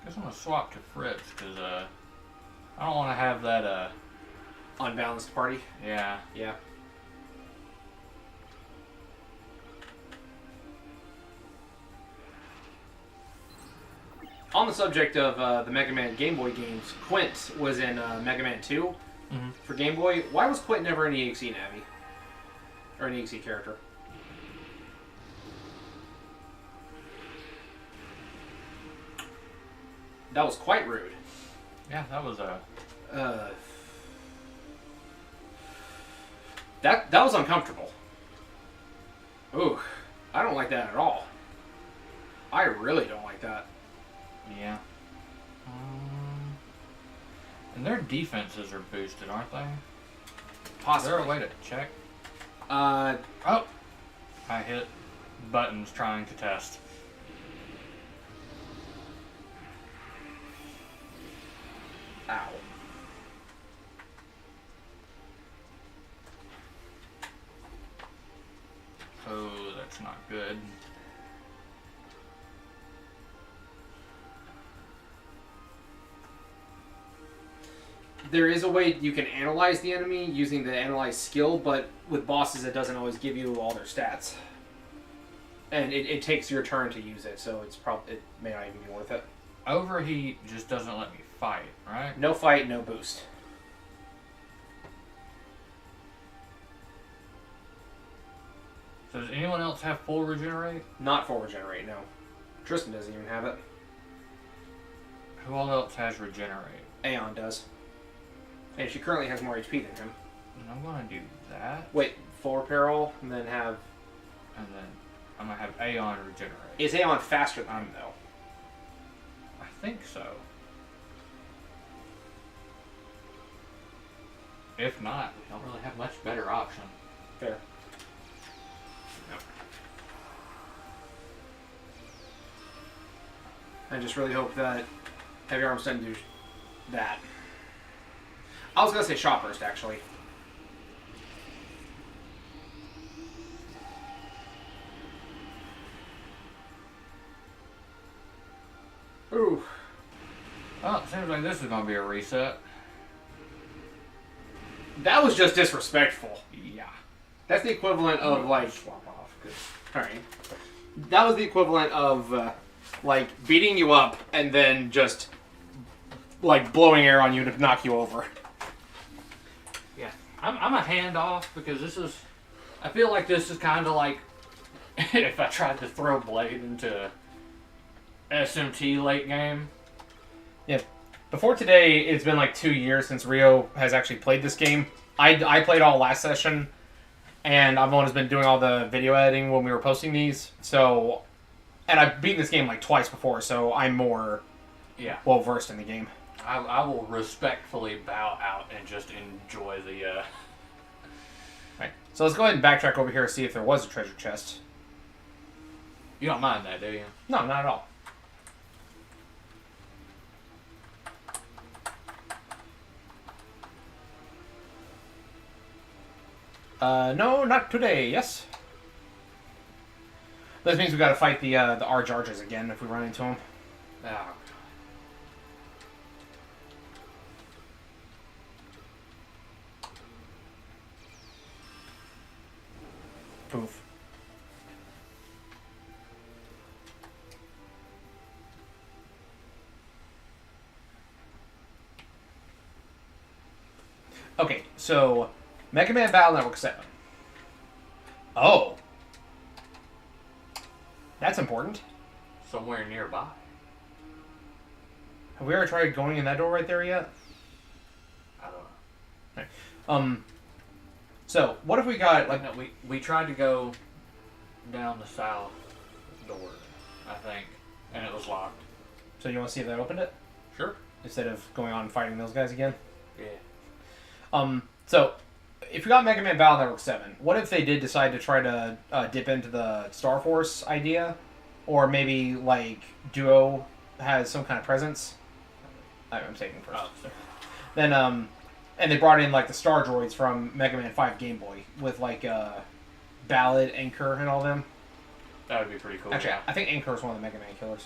I guess I'm going to swap to Fritz because I don't want to have that... Unbalanced party? Yeah. Yeah. On the subject of the Mega Man Game Boy games, Quint was in Mega Man 2 for Game Boy. Why was Quint never an EXE Navi? Or an EXE character? That was quite rude. Yeah, that was a... That was uncomfortable. Ooh, I don't like that at all. I really don't like that. Yeah. And their defenses are boosted, aren't they? Possibly. Is there a way to check? Oh! I hit buttons trying to test. Ow. Oh, that's not good. There is a way you can analyze the enemy using the analyze skill, but with bosses it doesn't always give you all their stats. And it takes your turn to use it, so it may not even be worth it. Overheat just doesn't let me fight, right? No fight, no boost. So does anyone else have full regenerate? Not full regenerate, no. Tristan doesn't even have it. Who all else has regenerate? Aeon does. And she currently has more HP than him. And I'm gonna do that. Wait, full repair all, and then have... And then I'm gonna have Aeon regenerate. Is Aeon faster than him, though? I think so. If not, we don't really have much better option. Fair. Yep. I just really hope that Heavy Arms doesn't do that. I was going to say Shot Burst, actually. Ooh. Well, it seems like this is going to be a reset. That was just disrespectful. Yeah. That's the equivalent of, like... Swap off. Alright. That was the equivalent of, like, beating you up and then just, like, blowing air on you to knock you over. Yeah. I'm a hand off because this is... I feel like this is kind of like if I tried to throw Blade into SMT late game. Yeah. Before today, it's been like 2 years since Rio has actually played this game. I played all last session, and I've always been doing all the video editing when we were posting these. So, and I've beaten this game like twice before, so I'm more well versed in the game. I will respectfully bow out and just enjoy the... Right. So let's go ahead and backtrack over here and see if there was a treasure chest. You don't mind that, do you? No, not at all. No, not today, yes? This means we gotta fight the Arjarges again if we run into them. Oh, Poof. Okay, so Mega Man Battle Network 7. Oh. That's important. somewhere nearby. Have we ever tried going in that door right there yet? I don't know. Okay. So, what if we got, like... No, we tried to go down the south door, I think, and it was locked. So you want to see if that opened it? Sure. Instead of going on and fighting those guys again? Yeah. So, if you got Mega Man Battle Network 7, what if they did decide to try to dip into the Star Force idea? Or maybe, like, Duo has some kind of presence? I'm taking first. Oh, sorry. Then, and they brought in, like, the Star Droids from Mega Man 5 Game Boy with, like, Ballad, Anchor, and all them. That would be pretty cool. Actually, yeah. I think Anchor is one of the Mega Man killers.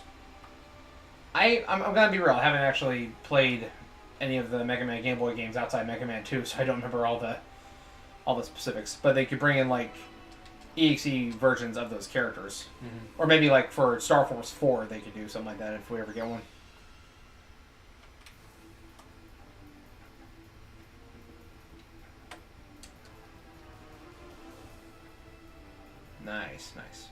I'm gonna be real, I haven't actually played any of the Mega Man Game Boy games outside Mega Man 2, so I don't remember all the specifics. But they could bring in, like, EXE versions of those characters. Mm-hmm. Or maybe, like, for Star Force 4, they could do something like that if we ever get one. Nice, nice.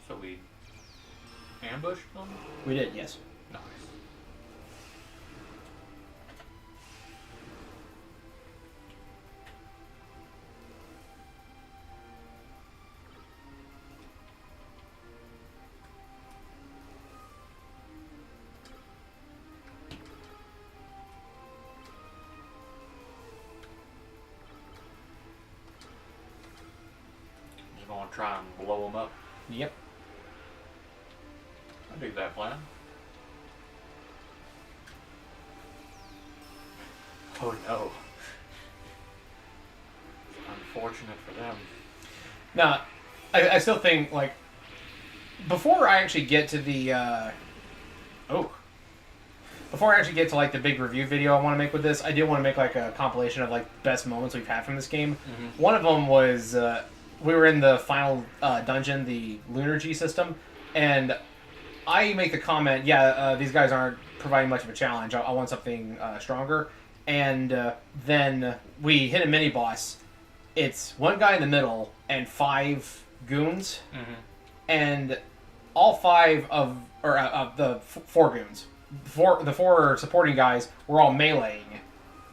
So we ambushed them? We did, yes. Nice. Just gonna try and blow them up. Yep. I dig that plan. Oh no. Unfortunate for them. Now, I still think, like, before I actually get to the, before I actually get to, like, the big review video I want to make with this, I did want to make, like, a compilation of, like, best moments we've had from this game. Mm-hmm. One of them was, we were in the final dungeon, the Lunar G system, and I make the comment, these guys aren't providing much of a challenge. I want something stronger. And then we hit a mini boss. It's one guy in the middle and 5 goons, Mm-hmm. and all 5 of the 4 goons, the 4 supporting guys were all meleeing,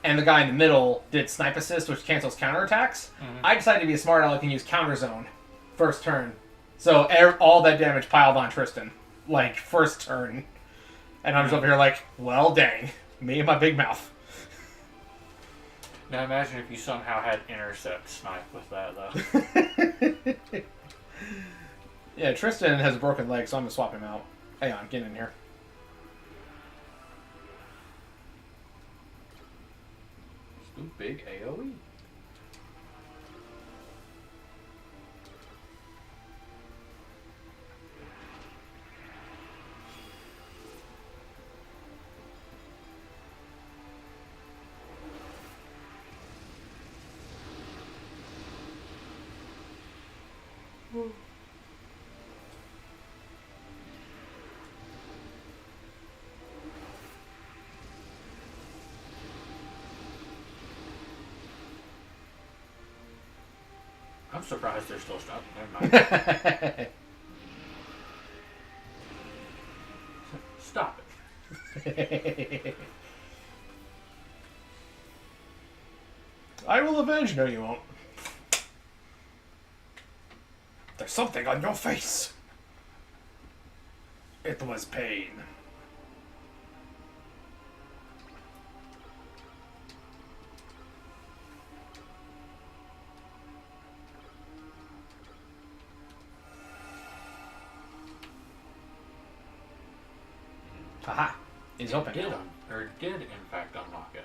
and the guy in the middle did snipe assist, which cancels counterattacks. Mm-hmm. I decided to be a smart aleck and use counter zone first turn, so all that damage piled on Tristan, like first turn, and I'm just over here like, well, dang, me and my big mouth. Now imagine if you somehow had intercept snipe with that, though. Yeah, Tristan has a broken leg, so I'm gonna swap him out. Hey, on, get in here. Ooh, big AoE. I'm surprised they're still stuck. Never mind. Stop it. I will avenge. No, you won't. There's something on your face. It was pain. Haha. It's open. Did in fact unlock it.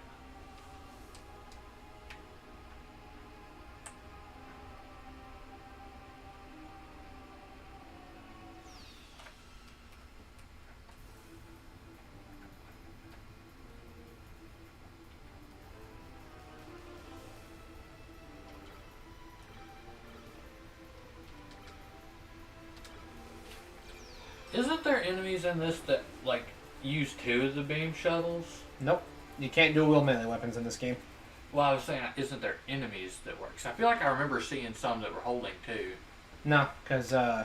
Isn't there enemies in this that, like, use 2 of the beam shuttles? Nope. You can't dual-wield melee weapons in this game. Well, I was saying, isn't there enemies that work? 'Cause I feel like I remember seeing some that were holding 2. No, because, no,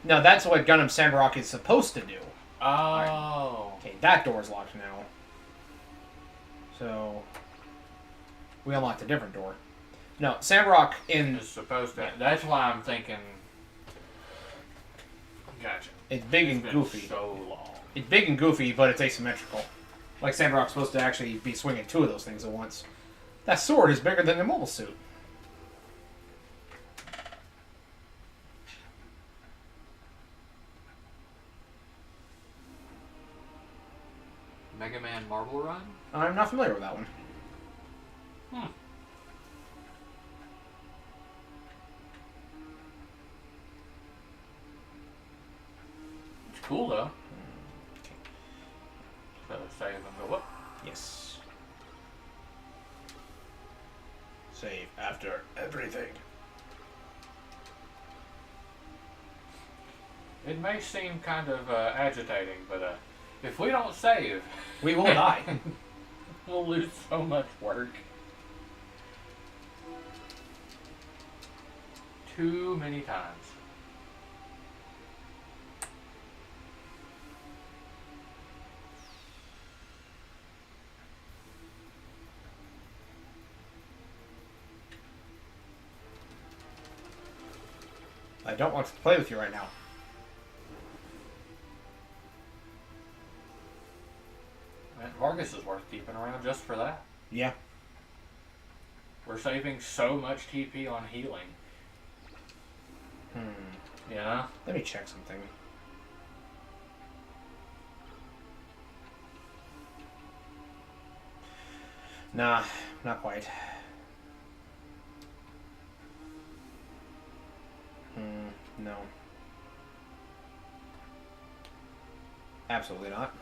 that's what Gundam Sandrock is supposed to do. Oh. Okay, that door's locked now. So, we unlocked a different door. No, Sandrock in... It's supposed to. That's why I'm thinking... Gotcha. It's big and been goofy. So long. It's big and goofy, but it's asymmetrical. Like Sandrock's supposed to actually be swinging 2 of those things at once. That sword is bigger than the mobile suit. Mega Man Marble Run? I'm not familiar with that one. Hmm. It's cool though. So save and go up. Yes. Save after everything. It may seem kind of agitating, but if we don't save, We will die. we'll lose so much work. Too many times. I don't want to play with you right now. And Vargas is worth keeping around just for that. Yeah. We're saving so much TP on healing. You know? Let me check something. Nah, not quite. No. Absolutely not.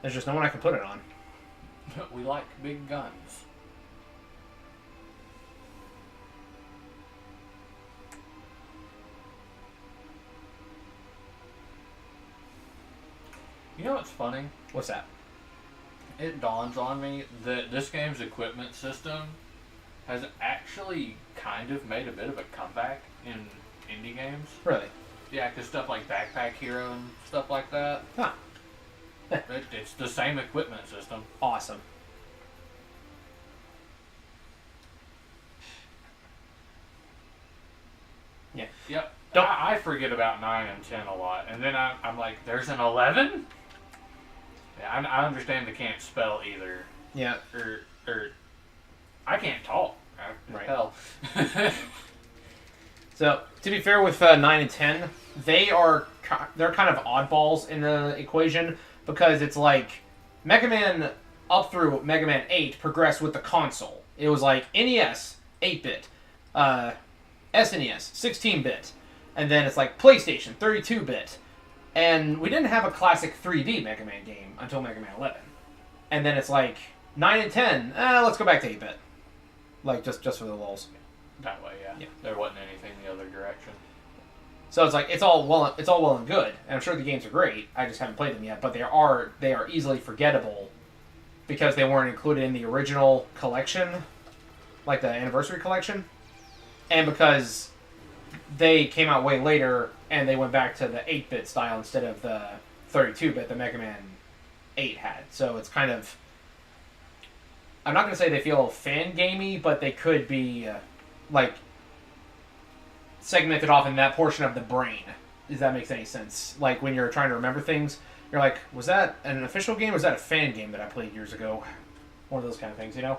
There's just no one I can put it on. We like big guns. You know what's funny? What's that? It dawns on me that this game's equipment system has actually kind of made a bit of a comeback in indie games. Really? Yeah, because stuff like Backpack Hero and stuff like that. Huh. It's the same equipment system. Awesome. Yeah. Yep. Don't- I forget about 9 and 10 a lot. And then I'm like, there's an 11? Yeah, I understand they can't spell either. Yeah. Or I can't talk. Right. Hell. So, to be fair with 9 and 10, they're kind of oddballs in the equation because it's like Mega Man up through Mega Man 8 progressed with the console. It was like NES, 8-bit, SNES, 16-bit, and then it's like PlayStation, 32-bit. And we didn't have a classic 3D Mega Man game until Mega Man 11. And then it's like 9 and 10, let's go back to 8-bit. Like, just for the lulz. That way, yeah. Yeah. There wasn't anything the other direction. So it's like it's all well and good, and I'm sure the games are great. I just haven't played them yet, but they are easily forgettable because they weren't included in the original collection, like the anniversary collection, and because they came out way later and they went back to the 8-bit style instead of the 32-bit that Mega Man 8 had. So it's kind of, I'm not gonna say they feel fan gamey, but they could be like segmented off in that portion of the brain, if that makes any sense. Like when you're trying to remember things, you're like, was that an official game or was that a fan game that I played years ago? One of those kind of things, you know?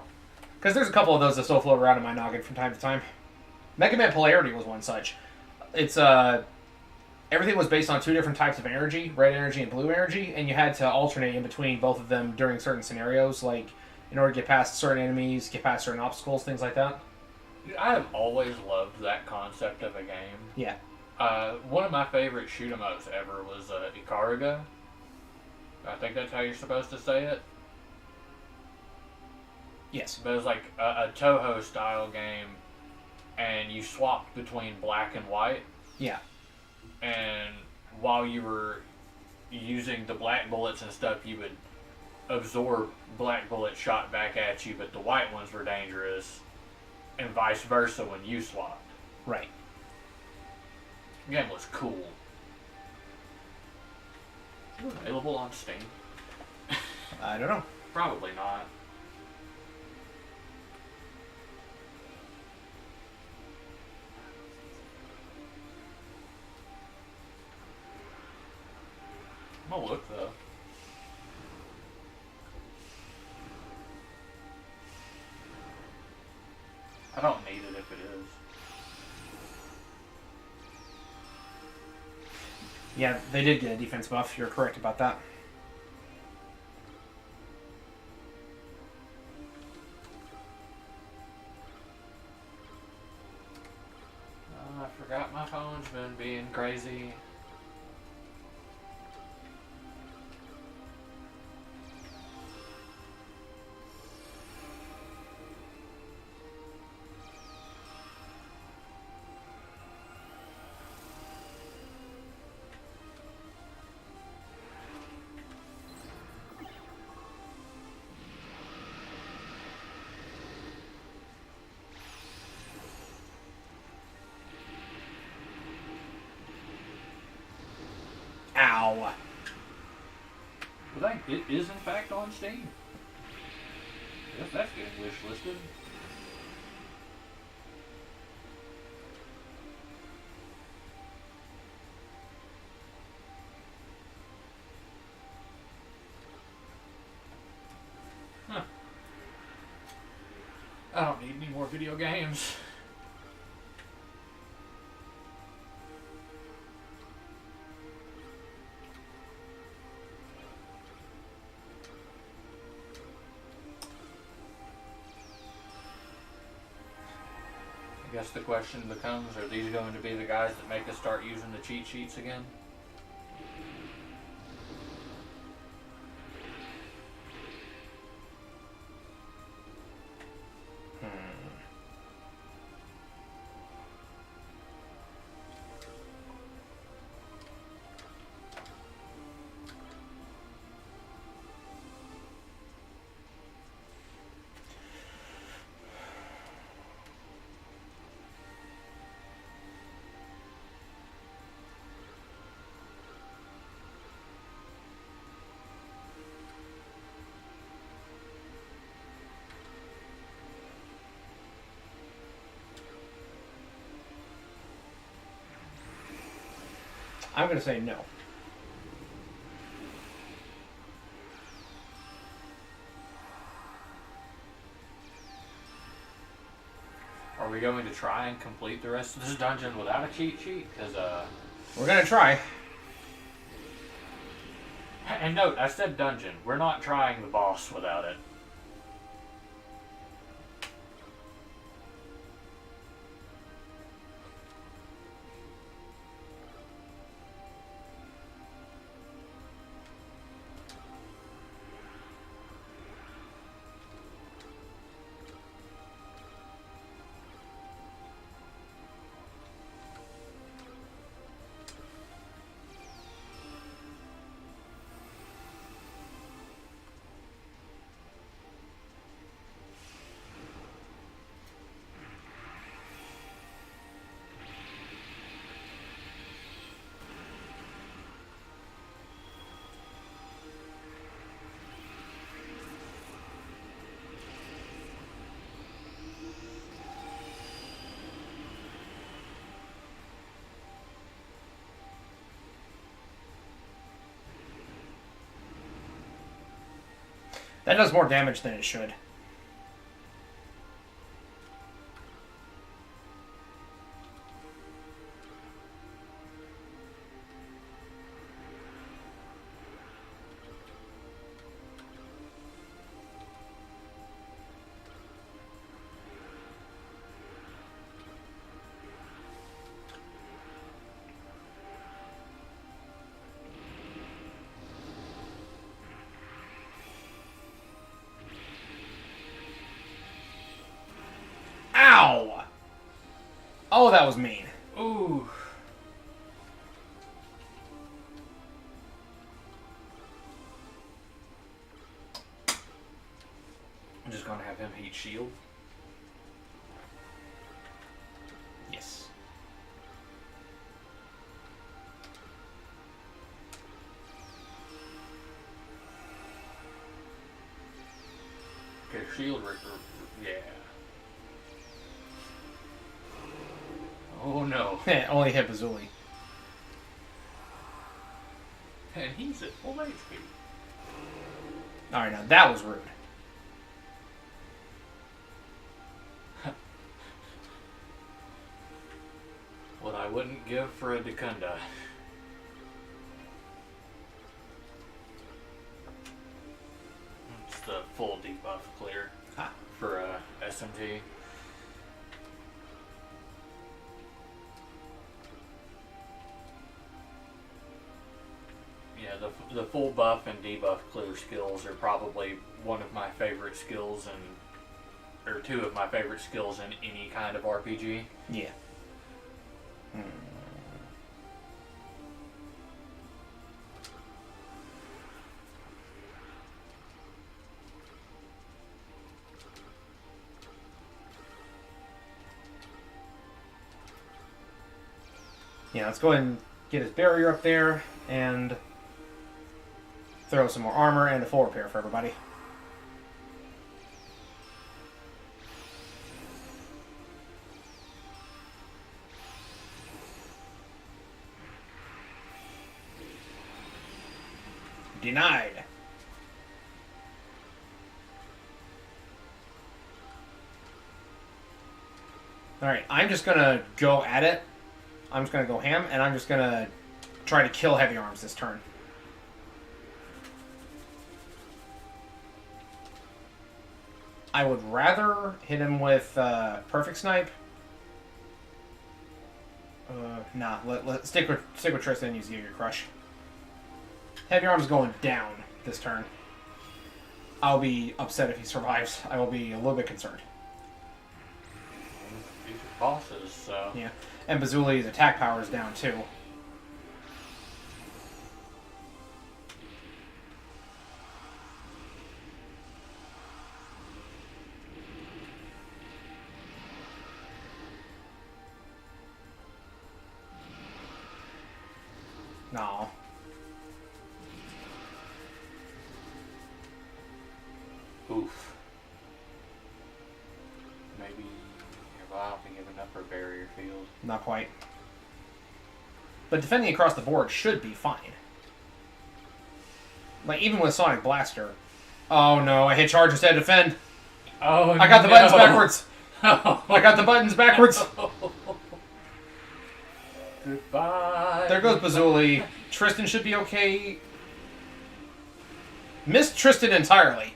Because there's a couple of those that still float around in my noggin from time to time. Mega Man Polarity was one such. It's everything was based on two different types of energy, red energy and blue energy, and you had to alternate in between both of them during certain scenarios, like in order to get past certain enemies, get past certain obstacles, things like that. I have always loved that concept of a game. Yeah. One of my favorite shoot 'em ups ever was Ikaruga. I think that's how you're supposed to say it. Yes. But it was like a Toho style game, and you swapped between black and white. Yeah. And while you were using the black bullets and stuff, you would absorb black bullets shot back at you, but the white ones were dangerous, and vice versa when you swapped. Right. The game was cool. Is it available on Steam? I don't know. Probably not. I'm gonna look though. I don't need it if it is. Yeah, they did get a defense buff. You're correct about that. I forgot my phone's been being crazy. Ow. But it is in fact on Steam. Yes, that's getting wish listed. Huh. I don't need any more video games. guess the question becomes, are these going to be the guys that make us start using the cheat sheets again? I'm going to say no. Are we going to try and complete the rest of this dungeon without a cheat sheet? Because, We're going to try. And note, I said dungeon. We're not trying the boss without it. That does more damage than it should. Ow! Oh, that was mean. Ooh. I'm just going to have him heat shield. Yes. Okay, shield rigger. Yeah. Oh no. Only hit Bazuli. And he's at full HP. Alright, now that was rude. What I wouldn't give for a Dekunda. It's the full debuff clear for SMT. Yeah, the full buff and debuff clear skills are probably one of my favorite skills or two of my favorite skills in any kind of RPG. Yeah. Yeah, let's go ahead and get his barrier up there and throw some more armor and a full repair for everybody. Denied. Alright, I'm just gonna go at it. I'm just gonna go ham, and I'm just gonna try to kill heavy arms this turn. I would rather hit him with perfect snipe, Nah, stick with Tristan and use Giga Crush. Heavy Arm's going down this turn. I'll be upset if he survives. I will be a little bit concerned. These are bosses, so... Yeah. And Bazzuli's attack power is down, too. No. Oof. Maybe you're about to give enough for barrier field. Not quite. But defending across the board should be fine. Like, even with Sonic Blaster. Oh no, I hit charge instead of defend. Oh, I got the buttons backwards. I got the buttons backwards. Goodbye. There goes Bazzuli. Tristan should be okay. Missed Tristan entirely.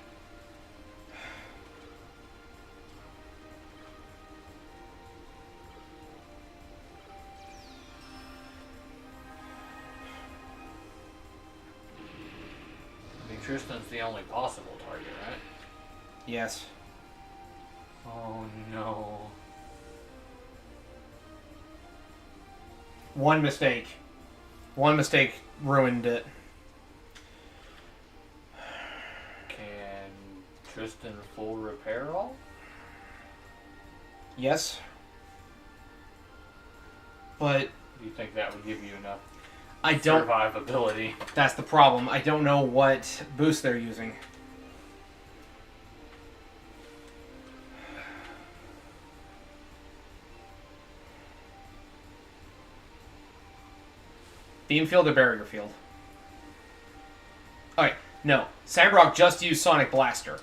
I mean, Tristan's the only possible target, right? Yes. Oh no. One mistake. One mistake ruined it. Can Tristan full repair all? Yes. But Do you think that would give you enough I don't... survivability? That's the problem. I don't know what boost they're using. Beam field or barrier field? Alright, no. Sandrock just used Sonic Blaster.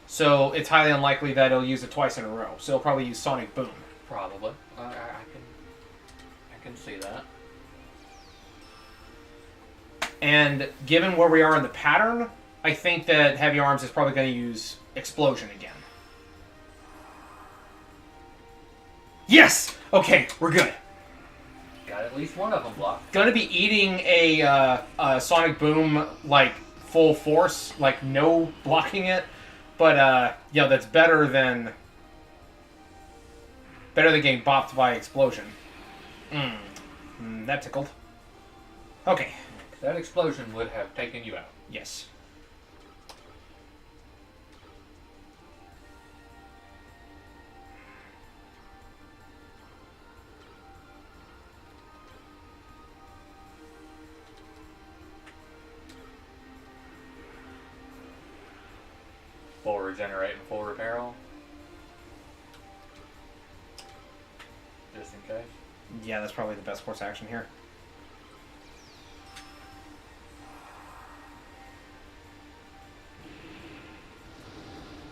So it's highly unlikely that it'll use it twice in a row. So it'll probably use Sonic Boom. Probably. I can see that. And given where we are in the pattern, I think that Heavy Arms is probably going to use Explosion again. Yes! Okay, we're good. Got at least one of them blocked. Gonna be eating a Sonic Boom, like, full force, like, no blocking it. But, yeah, that's better than getting bopped by Explosion. That tickled. Okay. That explosion would have taken you out. Yes. Full regenerate and full repair all? Just in case. Yeah, that's probably the best course action here.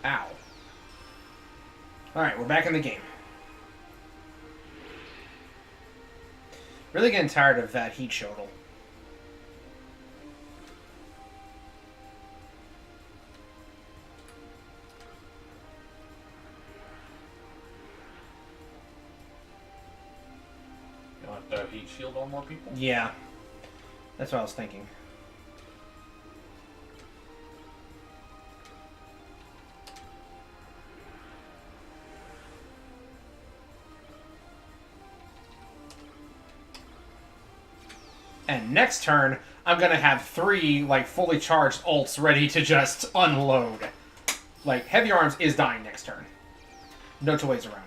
Ow. Alright, we're back in the game. Really getting tired of that heat shuttle. You want the heat shield on more people? Yeah. That's what I was thinking. And next turn, I'm gonna have 3, like, fully charged ults ready to just unload. Like, Heavy Arms is dying next turn. No two ways around it.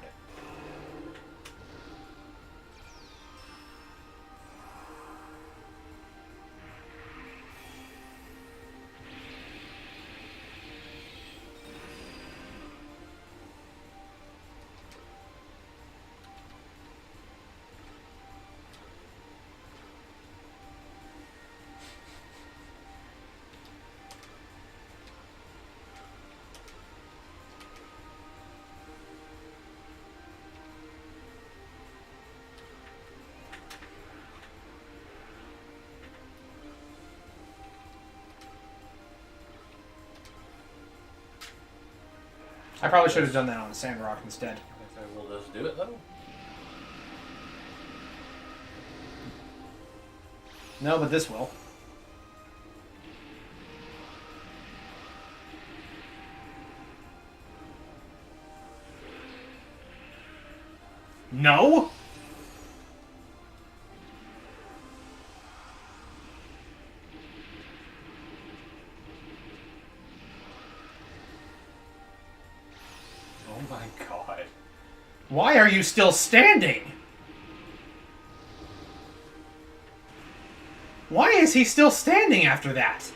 I probably should have done that on Sandrock instead. Okay, we'll just do it though. No, but this will. No? Oh my god. Why are you still standing? Why is he still standing after that?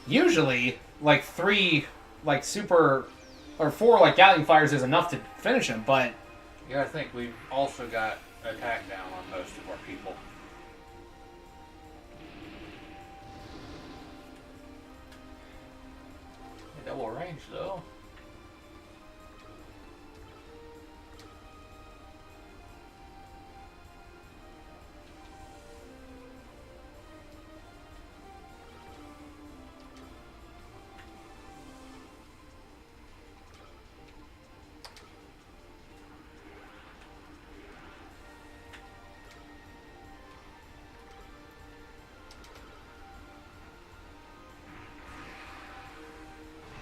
Usually, like 3, like super, or 4, like Gatling fires is enough to finish him, but You gotta think, we've also got attack down on most of our people. Double range, though.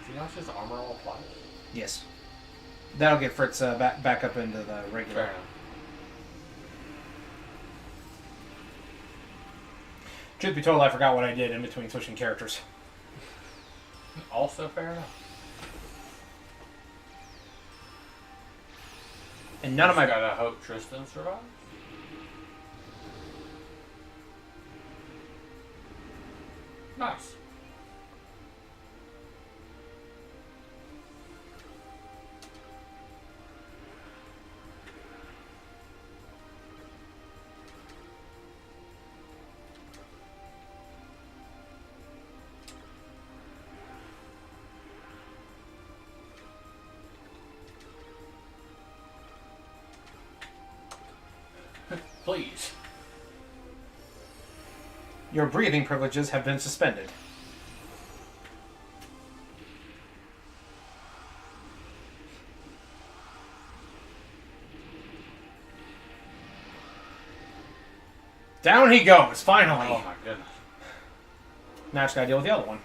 Is he not just armor all applied? yes. That'll get Fritz back up into the regular. Fair enough. Truth be told, I forgot what I did in between switching characters. Also fair enough. And none of my... Gotta hope Tristan survives. Nice. Please. Your breathing privileges have been suspended. Down he goes, finally. Oh my goodness. Now I just gotta deal with the other one.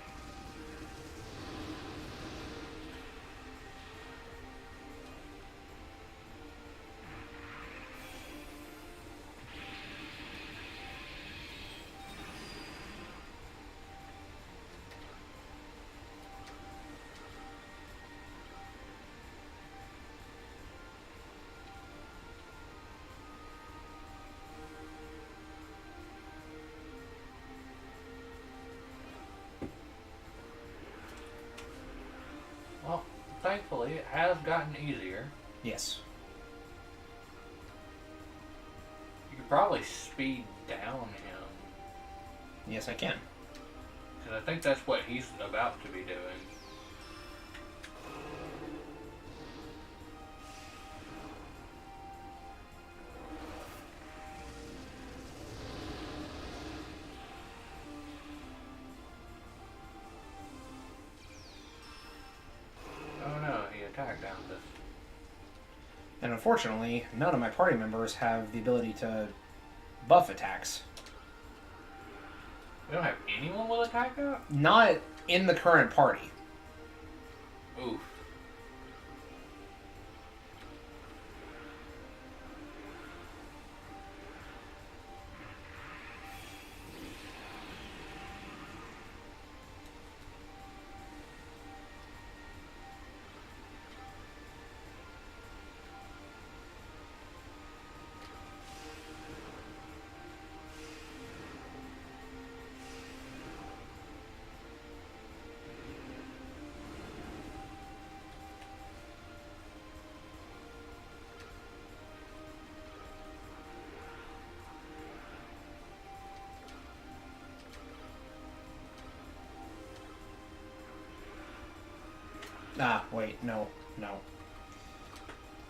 Well, thankfully, it has gotten easier. Yes. You could probably speed down him. Yes, I can. Because I think that's what he's about to be doing. Oh no, he attacked down this. And unfortunately, none of my party members have the ability to buff attacks. We don't have anyone with attack up? Not in the current party. Oof. Wait, no.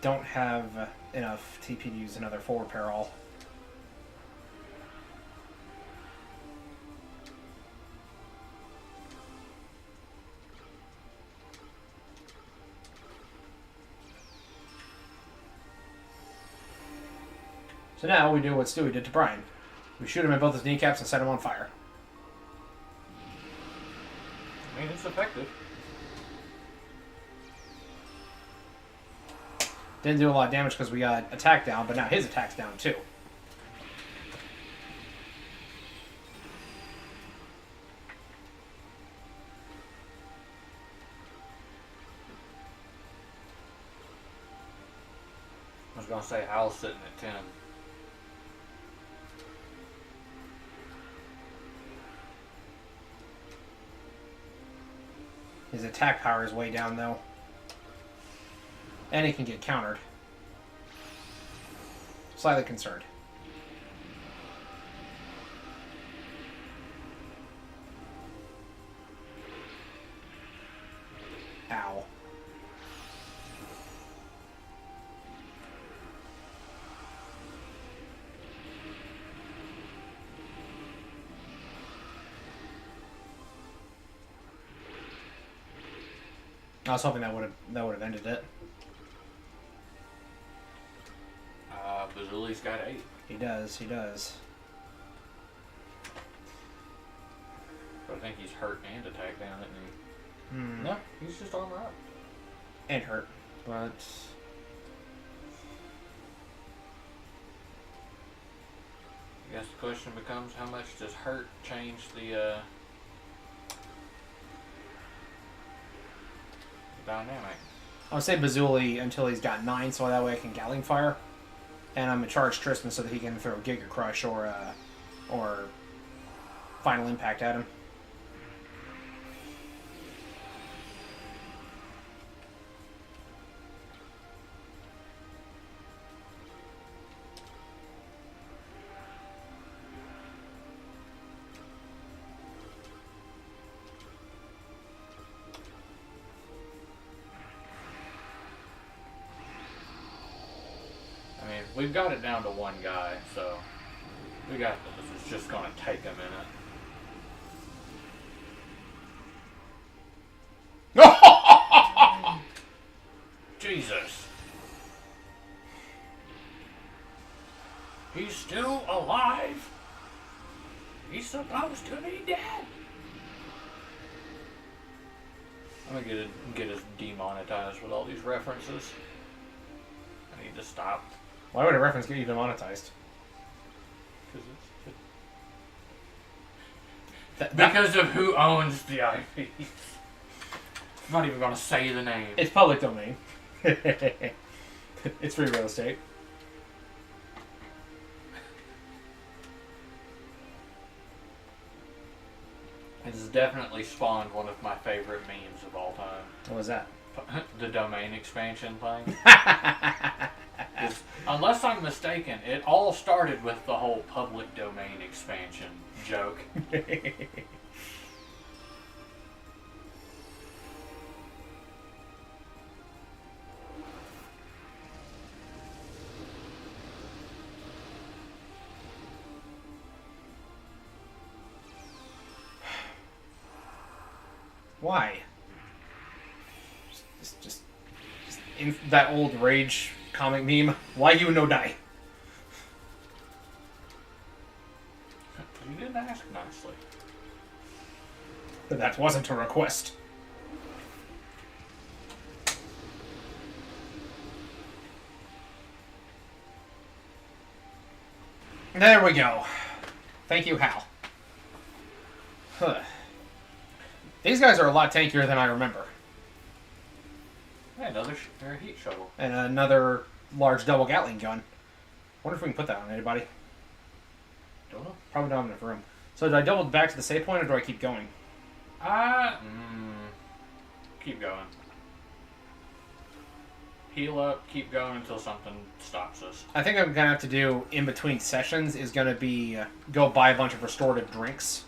Don't have enough TP to use another forward peril. So now we do what Stewie did to Brian. We shoot him in both his kneecaps and set him on fire. I mean, it's effective. Didn't do a lot of damage because we got attack down, but now his attack's down too. I was going to say Al's sitting at 10. His attack power is way down though. And he can get countered. Slightly concerned. Ow. I was hoping that would have ended it. Bazuli's got 8. He does. But I think he's hurt and attack down, isn't he? Hmm. No, he's just armor up. And hurt. But I guess the question becomes, how much does hurt change the dynamic? I would say Bazuli until he's got 9, so that way I can Gatling Fire. And I'm gonna charge Tristan so that he can throw Giga Crush or Final Impact at him. I mean, we've got it down to one guy, so we got this. It's just going to take a minute. Jesus. He's still alive. He's supposed to be dead. I'm going to get us demonetized with all these references. I need to stop. Why would a reference get you demonetized? Because of who owns the IP. I'm not even going to say the name. It's public domain. It's free real estate. It has definitely spawned one of my favorite memes of all time. What was that? The domain expansion thing. Unless I'm mistaken, it all started with the whole public domain expansion joke. Why? Just in that old Rage comic meme. Why you no die? You didn't ask nicely. That wasn't a request. There we go. Thank you, Hal. Huh. These guys are a lot tankier than I remember. Yeah, another heat shuttle. And another large double Gatling gun. Wonder if we can put that on anybody. Don't know. Probably don't have enough room. So do I double back to the save point or do I keep going? Keep going. Heal up, keep going until something stops us. I think I'm gonna have to do in between sessions is gonna be go buy a bunch of restorative drinks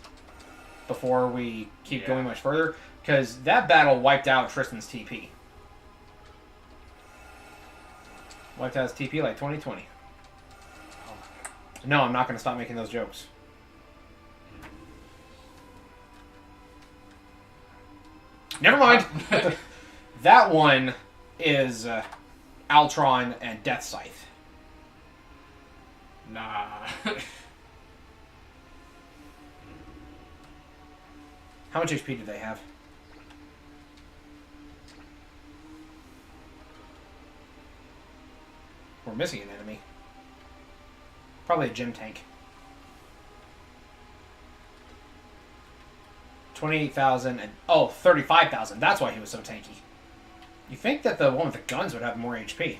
before we keep going much further. Because that battle wiped out Tristan's TP. Wiped out his TP like 2020. No, I'm not going to stop making those jokes. Never mind. That one is Altron and Death Scythe. Nah. How much HP do they have? We're missing an enemy. Probably a gym tank. 28,000 and... Oh, 35,000. That's why he was so tanky. You think that the one with the guns would have more HP.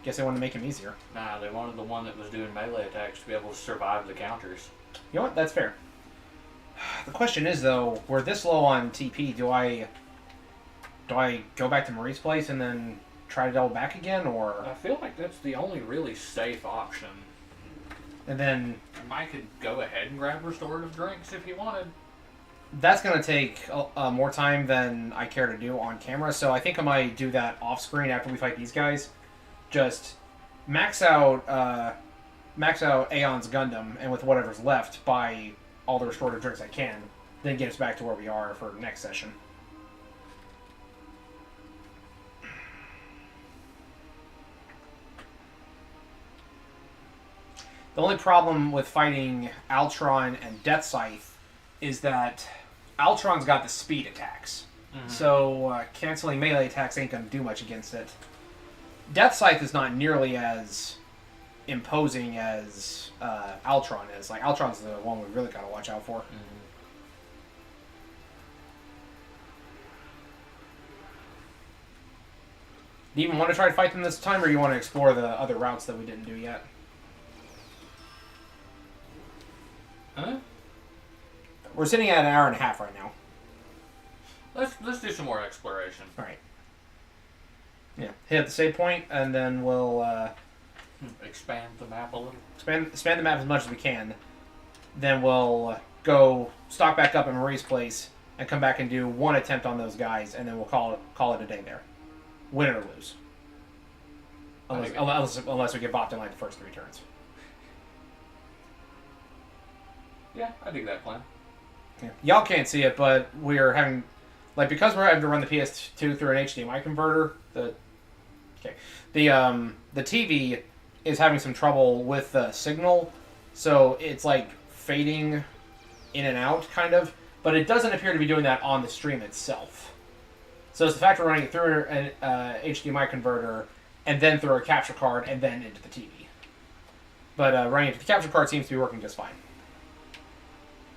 Guess they wanted to make him easier. Nah, they wanted the one that was doing melee attacks to be able to survive the counters. You know what? That's fair. The question is, though, we're this low on TP. Do I go back to Marie's place and then try to double back again, or... I feel like that's the only really safe option. And then... I could go ahead and grab restorative drinks if you wanted. That's going to take more time than I care to do on camera, so I think I might do that off-screen after we fight these guys. Just max out Aeon's Gundam, and with whatever's left, buy all the restorative drinks I can, then get us back to where we are for next session. The only problem with fighting Altron and Death Scythe is that Altron's got the speed attacks. Mm-hmm. So canceling melee attacks ain't going to do much against it. Death Scythe is not nearly as imposing as Altron is. Like, Altron's the one we really got to watch out for. Mm-hmm. Do you even want to try to fight them this time, or do you want to explore the other routes that we didn't do yet? Huh? We're sitting at an hour and a half right now. Let's do some more exploration. All right. Yeah, hit the save point, and then we'll expand the map a little. expand the map as much as we can. Then we'll go stock back up in Marie's place and come back and do one attempt on those guys, and then we'll call it a day there, win it or lose. Unless we get bopped in like the first 3 turns. Yeah, I dig that plan. Yeah. Y'all can't see it, but we're having, like, because we're having to run the PS2 through an HDMI converter. The TV is having some trouble with the signal, so it's like fading in and out, kind of. But it doesn't appear to be doing that on the stream itself. So it's the fact we're running it through an HDMI converter, and then through a capture card, and then into the TV. But running it to the capture card seems to be working just fine.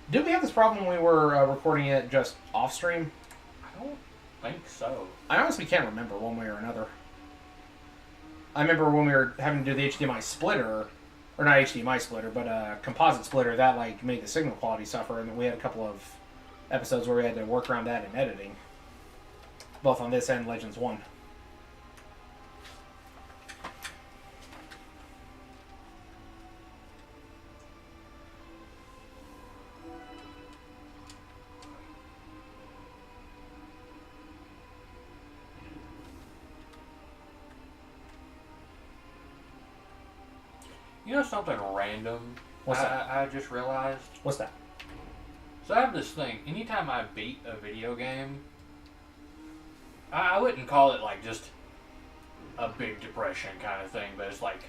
Did we have this problem when we were recording it just off stream? I don't think so. I honestly can't remember one way or another. I remember when we were having to do the HDMI splitter, or not HDMI splitter, but composite splitter, that like made the signal quality suffer, and we had a couple of episodes where we had to work around that in editing, both on this and Legends 1. You know something random? What's that? I just realized. What's that? So I have this thing. Anytime I beat a video game, I wouldn't call it like just a big depression kind of thing, but it's like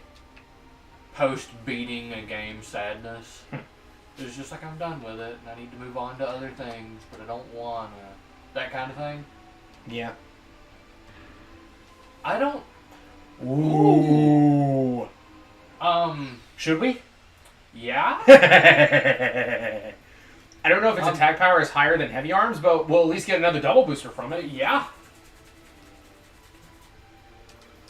post-beating a game sadness. It's just like I'm done with it, and I need to move on to other things, but I don't wanna. That kind of thing. Yeah. I don't. Ooh. Should we? Yeah? I don't know if its attack power is higher than heavy arms, but we'll at least get another double booster from it. Yeah.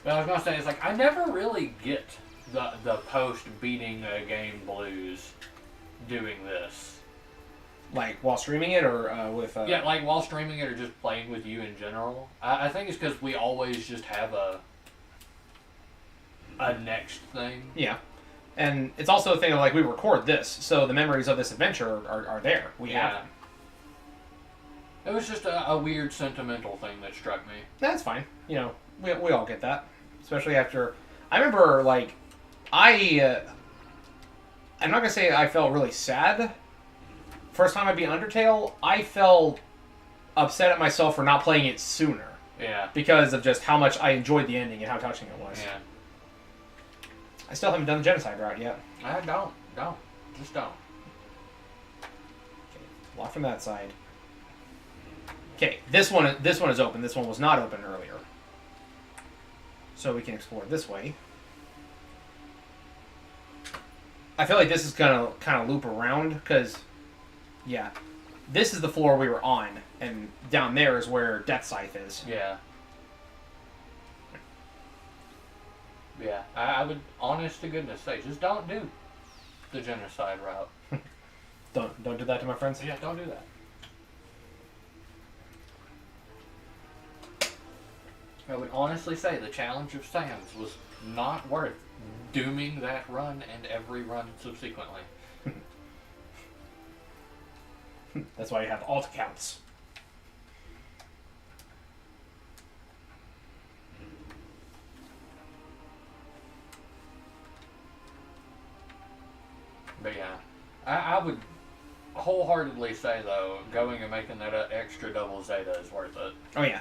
But I was gonna say, it's like I never really get the post beating a game blues doing this. Like while streaming it, or with? Yeah, like while streaming it or just playing with you in general. I think it's because we always just have a next thing. Yeah. And it's also a thing of, like, we record this, so the memories of this adventure are there. We have them. It was just a weird sentimental thing that struck me. That's fine. You know, we all get that, especially after. I remember like I'm not gonna say I felt really sad. First time I beat Undertale, I felt upset at myself for not playing it sooner. Yeah. Because of just how much I enjoyed the ending and how touching it was. Yeah. I still haven't done the genocide route yet. I don't. Just don't. Okay, lock from that side. Okay, this one is open. This one was not open earlier. So we can explore this way. I feel like this is gonna kind of loop around because, yeah, this is the floor we were on, and down there is where Death Scythe is. Yeah. Yeah. I would, honest to goodness say, just don't do the genocide route. Don't do that to my friends. Yeah, don't do that. I would honestly say the challenge of Sam's was not worth dooming that run and every run subsequently. That's why you have alt accounts. But yeah, I would wholeheartedly say though, going and making that extra double Zeta is worth it. Oh yeah.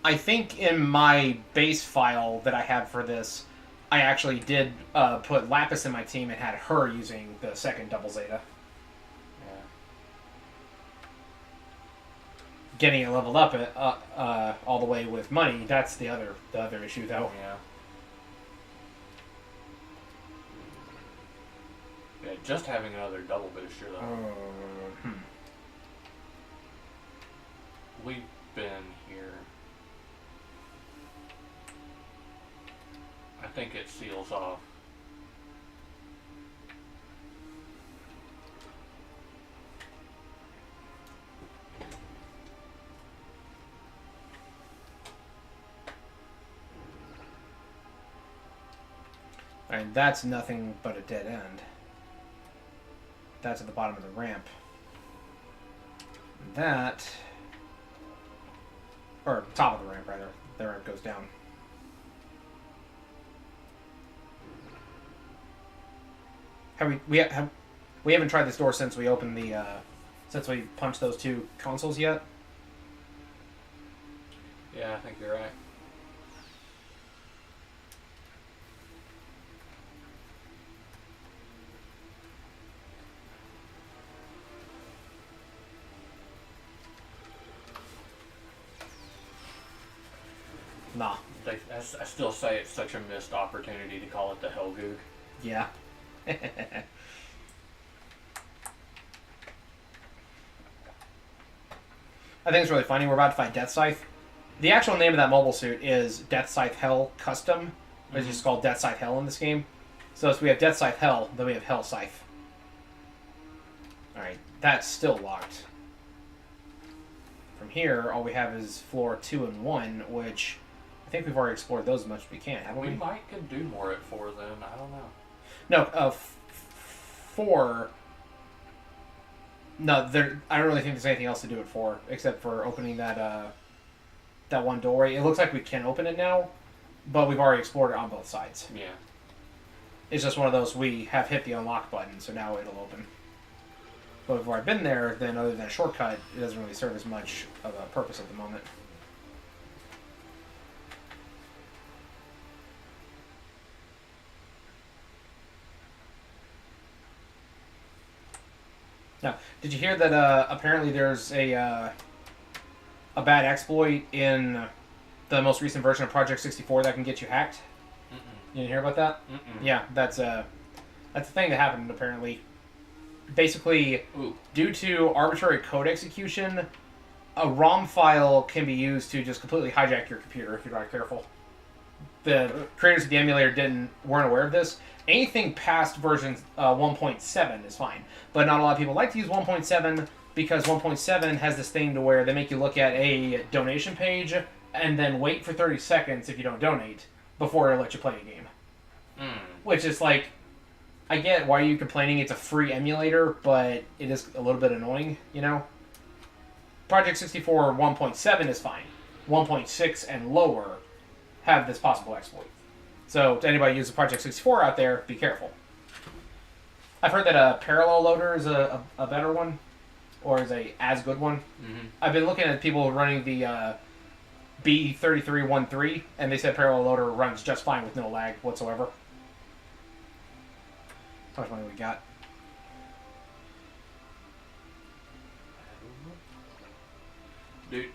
I think in my base file that I have for this, I actually did put Lapis in my team and had her using the second double Zeta. Yeah. Getting it leveled up all the way with money, that's the other issue though. Yeah. Yeah, just having another double booster though. We've been here. I think it seals off. Alright, that's nothing but a dead end. That's at the bottom of the ramp. That... Or top of the ramp, rather. The ramp goes down. We haven't tried this door since we opened the since we punched those two consoles yet. Yeah, I think you're right. Nah. I still say it's such a missed opportunity to call it the Hellgoog. Yeah. I think it's really funny. We're about to fight Death Scythe. The actual name of that mobile suit is Death Scythe Hell Custom. It's just called Death Scythe Hell in this game. So we have Death Scythe Hell, then we have Hell Scythe. Alright, that's still locked. From here, all we have is floor 2 and 1, which I think we've already explored those as much as we can, haven't we? We might could do more at 4 then. I don't know. No, 4... No, I don't really think there's anything else to do at 4, except for opening that that one doorway. It looks like we can open it now, but we've already explored it on both sides. Yeah. It's just one of those, we have hit the unlock button, so now it'll open. But if we've already been there, then other than a shortcut, it doesn't really serve as much of a purpose at the moment. Now, did you hear that apparently there's a bad exploit in the most recent version of Project 64 that can get you hacked? Mm-mm. You didn't hear about that? Mm-mm. Yeah, that's a thing that happened apparently. Basically, due to arbitrary code execution, a ROM file can be used to just completely hijack your computer if you're not careful. The creators of the emulator weren't aware of this. Anything past version 1.7 is fine, but not a lot of people like to use 1.7 because 1.7 has this thing to where they make you look at a donation page and then wait for 30 seconds if you don't donate before they let you play a game. Which is like, I get why you're complaining it's a free emulator, but it is a little bit annoying, you know? Project 64 1.7 is fine. 1.6 and lower have this possible exploit. So to anybody using Project 64 out there, be careful. I've heard that a parallel loader is a better one, or is a as good one. Mm-hmm. I've been looking at people running the B3313, and they said parallel loader runs just fine with no lag whatsoever. How much money we got? Dude,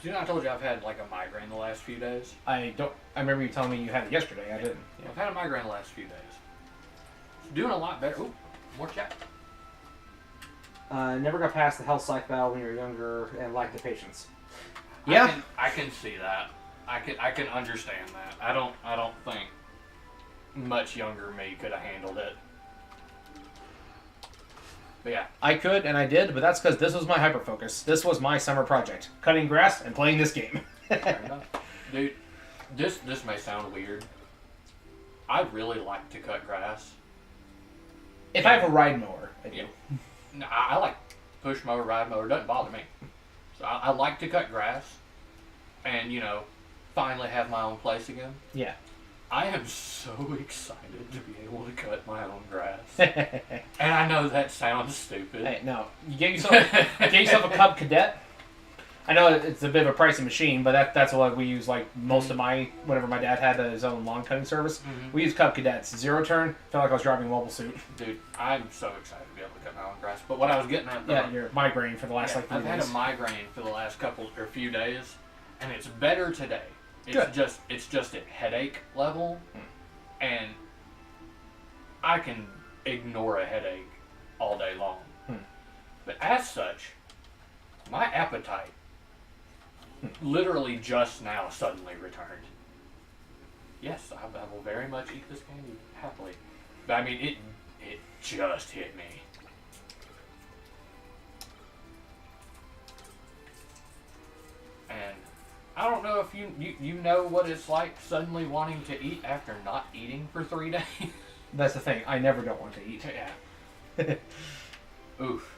you know I told you I've had like a migraine the last few days? I remember you telling me you had it yesterday. I didn't. Yeah, I've had a migraine the last few days. It's doing a lot better. Ooh, more chat. Never got past the health psych battle when you were younger and lacked the patience. Yeah, I can see that. I can understand that. I don't think much younger me could have handled it. But yeah, I could and I did, but that's because this was my hyper focus. This was my summer project: cutting grass and playing this game. fair enough. Dude, this may sound weird. I really like to cut grass. If I have a ride mower, I do. Yeah. No, I like push mower, ride mower. Doesn't bother me. So I like to cut grass, and finally have my own place again. Yeah. I am so excited to be able to cut my own grass. And I know that sounds stupid. Hey, no. You get yourself a Cub Cadet. I know it's a bit of a pricey machine, but that's what we use like most of whenever my dad had his own lawn cutting service. Mm-hmm. We use Cub Cadets. 0 turn. Felt like I was driving a mobile suit. Dude, I'm so excited to be able to cut my own grass. But what I was getting at though, Yeah, your migraine for the last I've 3 days. had a migraine for the last few days, and it's better today. It's Good. just at headache level, and I can ignore a headache all day long. But as such, my appetite literally just now suddenly returned. Yes, I will very much eat this candy happily. But I mean, it just hit me. And I don't know if you know what it's like suddenly wanting to eat after not eating for 3 days. That's the thing. I never don't want to eat. Yeah. Oof.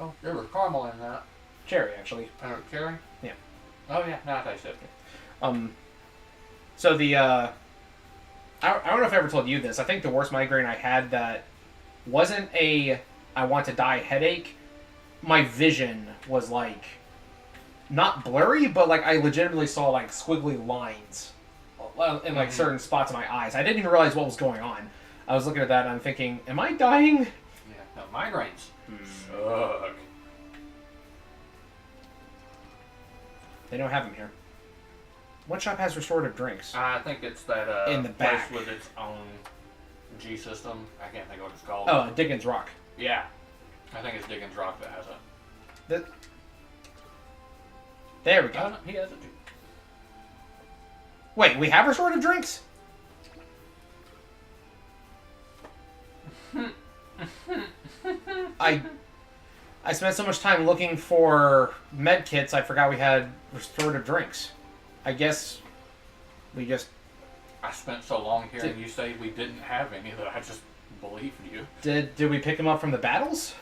Oh, there was caramel in that. Cherry, actually. Cherry? Yeah. Oh yeah, now I taste it. So the I don't know if I ever told you this. I think the worst migraine I had that wasn't a I want to die headache. My vision was like not blurry, but like I legitimately saw like squiggly lines in like certain spots of my eyes. I didn't even realize what was going on. I was looking at that and I'm thinking, am I dying? Yeah, no, migraines suck. They don't have them here. What shop has restorative drinks? I think it's that in the place back with its own G system. I can't think of what it's called. Oh, Dickens Rock. Yeah, I think it's Dickens Rock that has it. There we go. Oh, no, he has it too. Wait, we have restorative drinks? I spent so much time looking for med kits, I forgot we had restorative drinks. I guess we just... I spent so long hearing you say we didn't have any that I just believed you. Did we pick them up from the battles?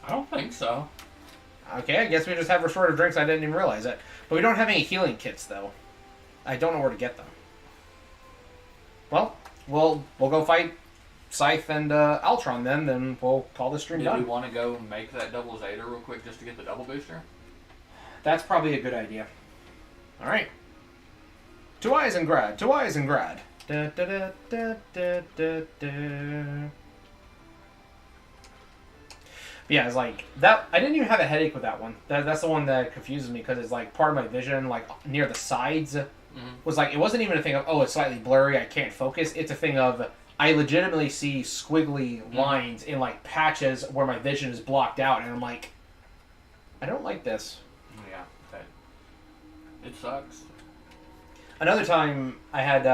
I don't think so. Okay, I guess we just have restorative drinks. I didn't even realize that. But we don't have any healing kits, though. I don't know where to get them. Well, we'll go fight Scythe and Altron then we'll call this stream Did done. we want to go make that double Zeta real quick just to get the double booster? That's probably a good idea. Alright. To Eisengrad, to Eisengrad. Da, da, da, da, da, da, da. Yeah, it's like that. I didn't even have a headache with that one. That's the one that confuses me because it's like part of my vision, like near the sides, was like it wasn't even a thing of it's slightly blurry, I can't focus. It's a thing of I legitimately see squiggly lines in like patches where my vision is blocked out, and I'm like, I don't like this. Yeah, it sucks. Another time I had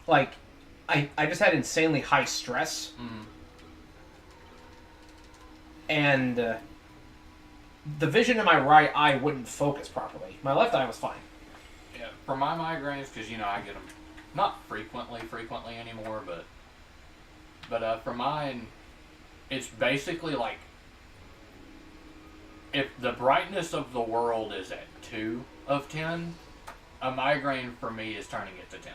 like I just had insanely high stress. And the vision in my right eye wouldn't focus properly. My left eye was fine. Yeah, for my migraines, because I get them not frequently anymore, but But for mine, it's basically like if the brightness of the world is at 2 of 10, a migraine for me is turning it to 10.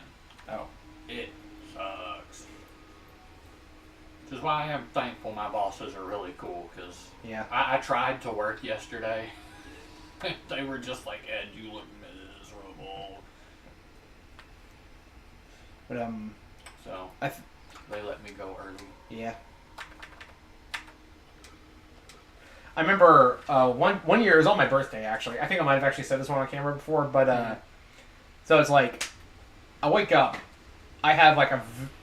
Oh. It sucks. Which is why I am thankful my bosses are really cool, because Yeah. I tried to work yesterday. They were just like, Ed, you look miserable. But, So, they let me go early. yeah. I remember one year, it was on my birthday, actually. I think I might have actually said this one on camera before, but, so it's like, I wake up, I have like a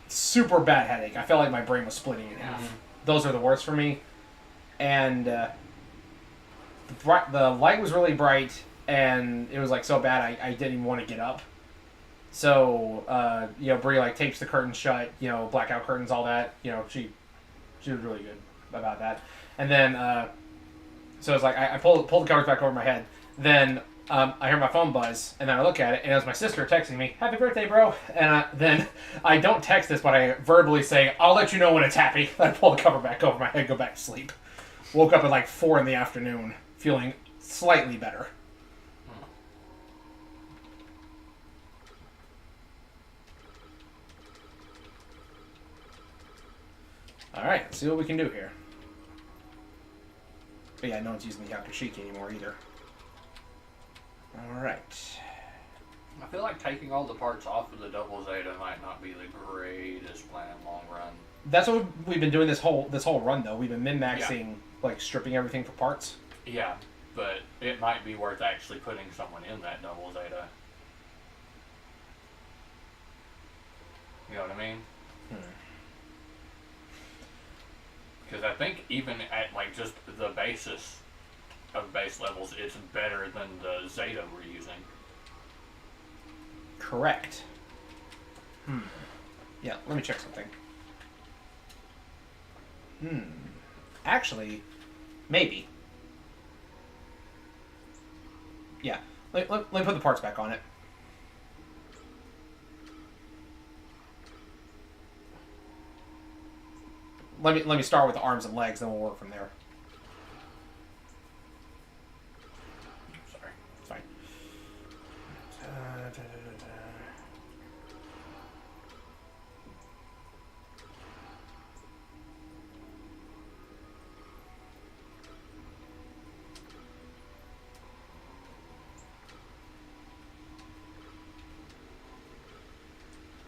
super bad headache. I felt like my brain was splitting in half. Mm-hmm. Those are the worst for me. And the light was really bright, and it was like so bad I didn't even want to get up. So, Brie like tapes the curtains shut, blackout curtains, all that. She was really good about that. And then, so it's like I pull the covers back over my head. Then I hear my phone buzz, and then I look at it, and it was my sister texting me, "Happy birthday, bro!" And then I don't text this, but I verbally say, "I'll let you know when it's happy." Then I pull the cover back over my head, go back to sleep. Woke up at like 4 in the afternoon, feeling slightly better. All right, let's see what we can do here. But yeah, no one's using the Yakushiki anymore either. All right. I feel like taking all the parts off of the double Zeta might not be the greatest plan long run. That's what we've been doing this whole run though. We've been min-maxing, like stripping everything for parts. Yeah, but it might be worth actually putting someone in that double Zeta. You know what I mean? Because I think even at like just the basis of base levels, it's better than the Zeta we're using. Correct. Yeah, let me check something. Actually, maybe. Yeah, let me put the parts back on it. Let me start with the arms and legs, then we'll work from there. Sorry. It's fine.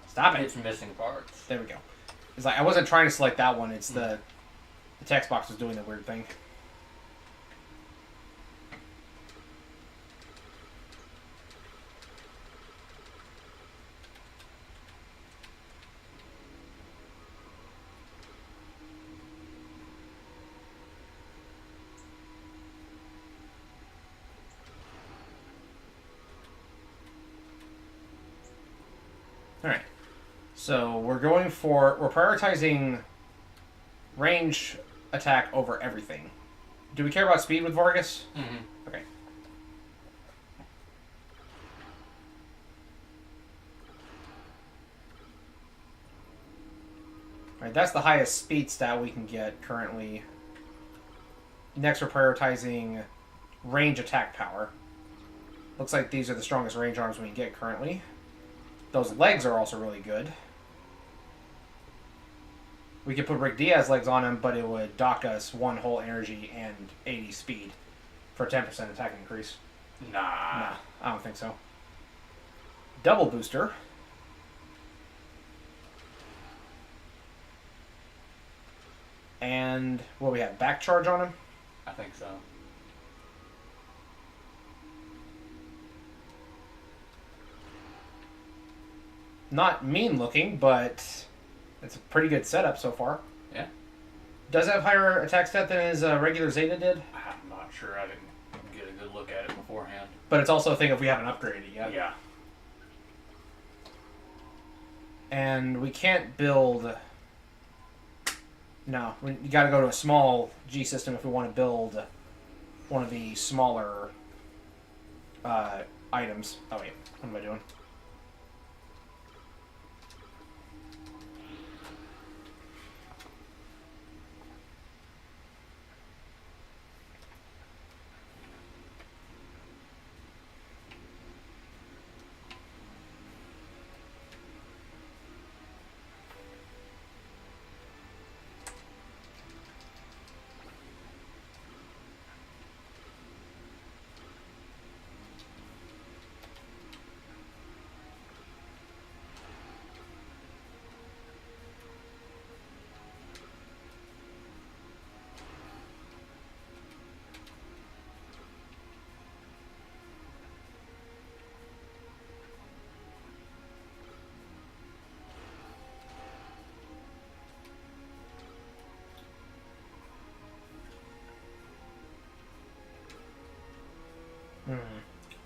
Stop it. It's missing parts. There we go. It's like I wasn't trying to select that one. It's the text box was doing the weird thing. All right. So we're prioritizing range attack over everything. Do we care about speed with Vargas? Mm-hmm. Okay. Alright, that's the highest speed stat we can get currently. Next we're prioritizing range attack power. Looks like these are the strongest range arms we can get currently. Those legs are also really good. We could put Rick Diaz legs on him, but it would dock us 1 whole energy and 80 speed for a 10% attack increase. Nah. Nah, I don't think so. Double booster. And what we have, back charge on him? I think so. Not mean looking, but it's a pretty good setup so far. Yeah. Does it have higher attack stat than his regular Zeta did? I'm not sure. I didn't get a good look at it beforehand. But it's also a thing if we haven't upgraded it yet. Yeah. And we can't build... No, you got to go to a small G system if we want to build one of the smaller items. Oh wait, what am I doing?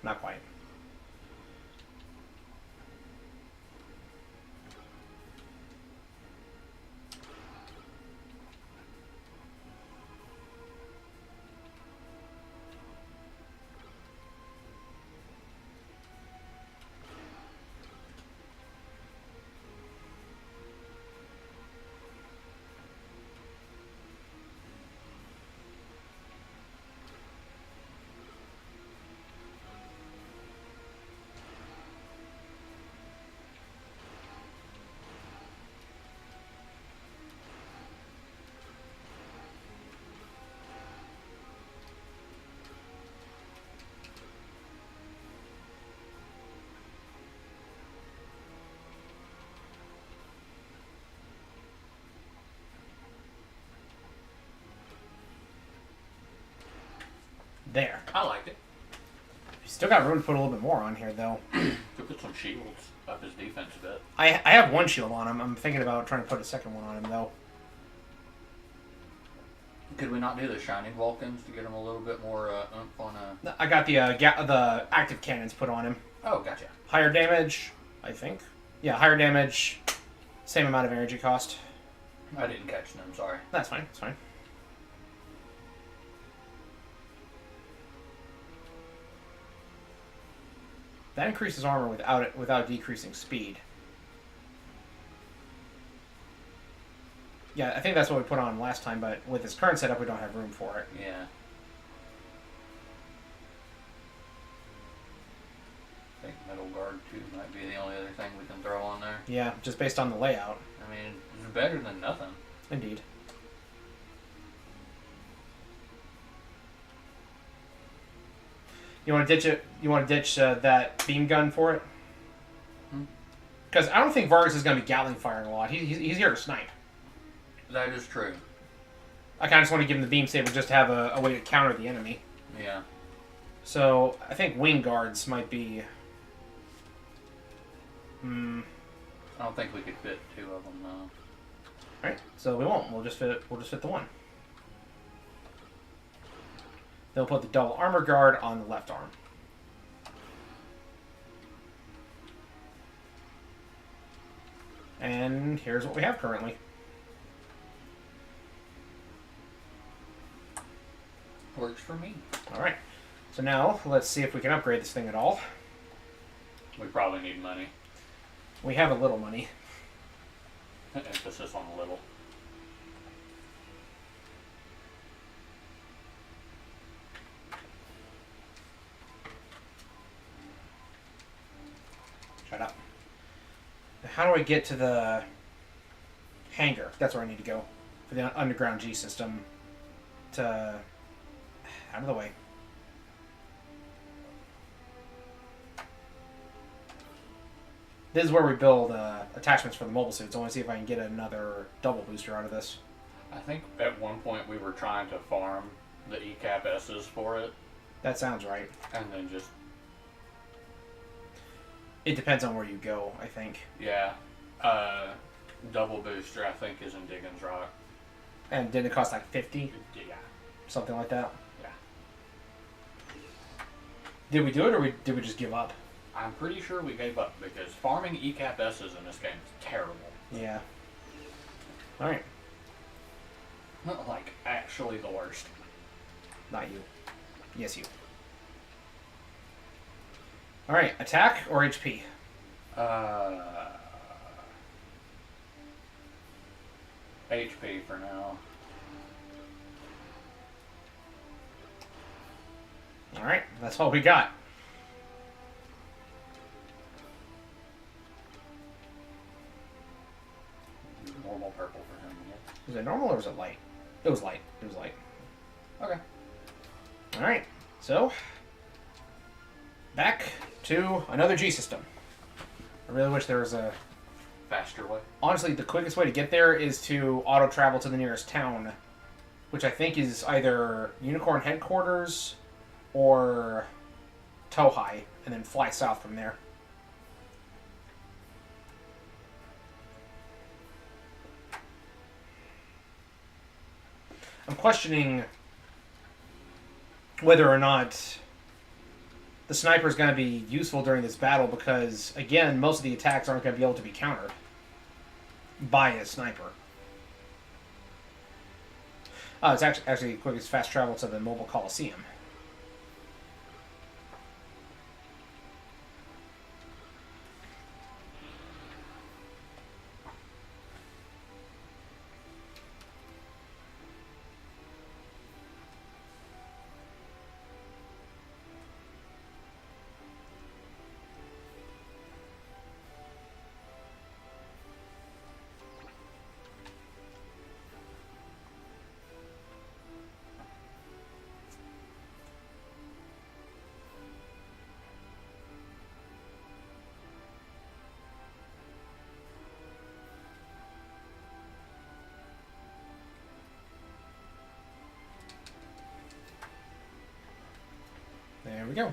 Not quite. There. I liked it. You still got room to put a little bit more on here, though. Could put some shields up his defense a bit. I have one shield on him. I'm thinking about trying to put a second one on him, though. Could we not do the Shining Vulcans to get him a little bit more oomph on a... I got the active cannons put on him. Oh, gotcha. Higher damage, I think. Yeah, higher damage, same amount of energy cost. I didn't catch them, sorry. That's fine, that's fine. That increases armor without decreasing speed. Yeah, I think that's what we put on last time, but with this current setup, we don't have room for it. Yeah. I think Metal Guard 2 might be the only other thing we can throw on there. Yeah, just based on the layout. I mean, it's better than nothing. Indeed. You want to ditch it? You want to ditch that beam gun for it? Because I don't think Vargas is going to be Gatling firing a lot. He's here to snipe. That is true. I kind of just want to give him the beam saber just to have a way to counter the enemy. Yeah. So I think wing guards might be. I don't think we could fit 2 of them though. All right, so we won't. We'll just fit the one. Then we'll put the double armor guard on the left arm. And here's what we have currently. Works for me. All right. So now let's see if we can upgrade this thing at all. We probably need money. We have a little money. Emphasis on a little. Shut up. How do I get to the hangar? That's where I need to go for the underground G system. To out of the way. This is where we build attachments for the mobile suits. I want to see if I can get another double booster out of this. I think at one point we were trying to farm the ECAP S's for it. That sounds right. And then just... It depends on where you go, I think. Yeah. Double booster, I think, is in Diggins Rock. And didn't it cost like 50? Yeah. Something like that? Yeah. Did we do it, or did we just give up? I'm pretty sure we gave up, because farming ECAP S's in this game is terrible. Yeah. Alright. Like, actually the worst. Not you. Yes, you. Alright, attack or HP? HP for now. Alright, that's all we got. Normal purple for him, yeah. Was it normal or was it light? It was light. It was light. Okay. Alright, so back to another G system. I really wish there was a... Faster way. Honestly, the quickest way to get there is to auto-travel to the nearest town, which I think is either Unicorn Headquarters or Tohai, and then fly south from there. I'm questioning whether or not the sniper is going to be useful during this battle because, again, most of the attacks aren't going to be able to be countered by a sniper. It's actually the quickest fast travel to the Mobile Coliseum. There we go.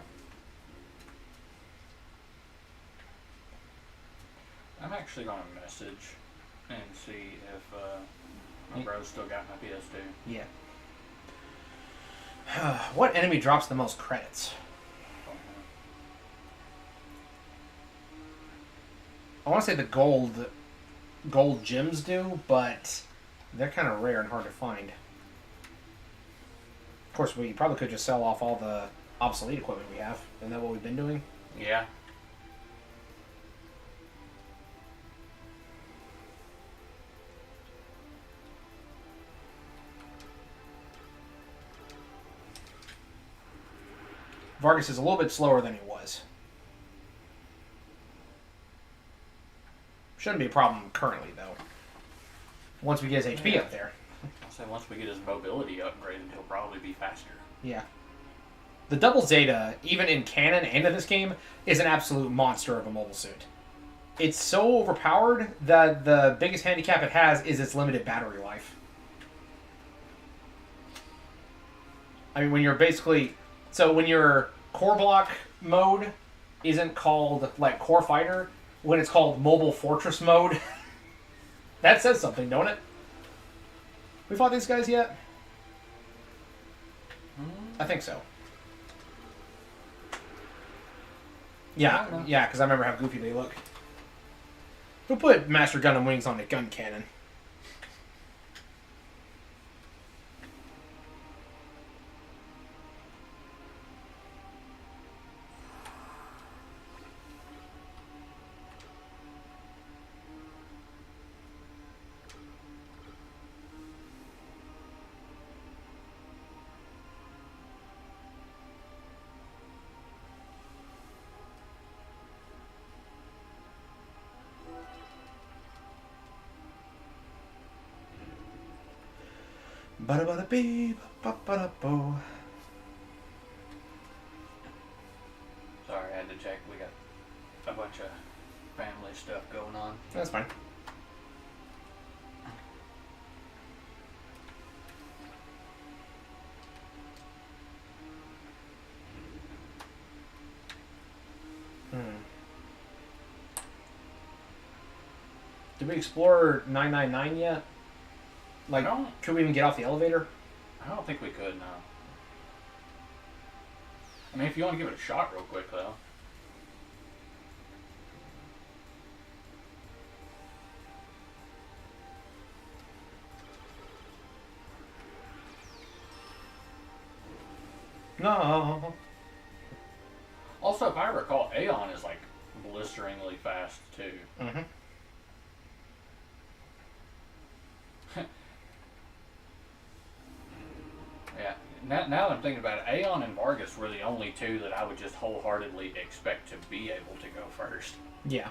I'm actually going to message and see if my bro still got my PS2. Yeah. What enemy drops the most credits? I want to say the gold gems do, but they're kind of rare and hard to find. Of course, we probably could just sell off all the obsolete equipment we have. Isn't that what we've been doing? Yeah. Vargas is a little bit slower than he was. Shouldn't be a problem currently, though. Once we get his HP up there. I'll say once we get his mobility upgraded, he'll probably be faster. Yeah. The double Zeta, even in canon and in this game, is an absolute monster of a mobile suit. It's so overpowered that the biggest handicap it has is its limited battery life. I mean, when you're basically... So when your core block mode isn't called, like, core fighter, when it's called mobile fortress mode, that says something, don't it? We fought these guys yet? I think so. Yeah, because I remember how goofy they look. Who put Master Gundam wings on a gun cannon? Ba-da-ba-da-bee, ba-ba-da-bo. Sorry, I had to check. We got a bunch of family stuff going on. That's fine. Did we explore 999 yet? Like, could we even get off the elevator? I don't think we could, no. I mean, if you want to give it a shot real quick, though. No. Also, if I recall, Aeon is, like, blisteringly fast, too. Mm-hmm. Yeah. Now that I'm thinking about it, Aeon and Vargas were the only two that I would just wholeheartedly expect to be able to go first. Yeah.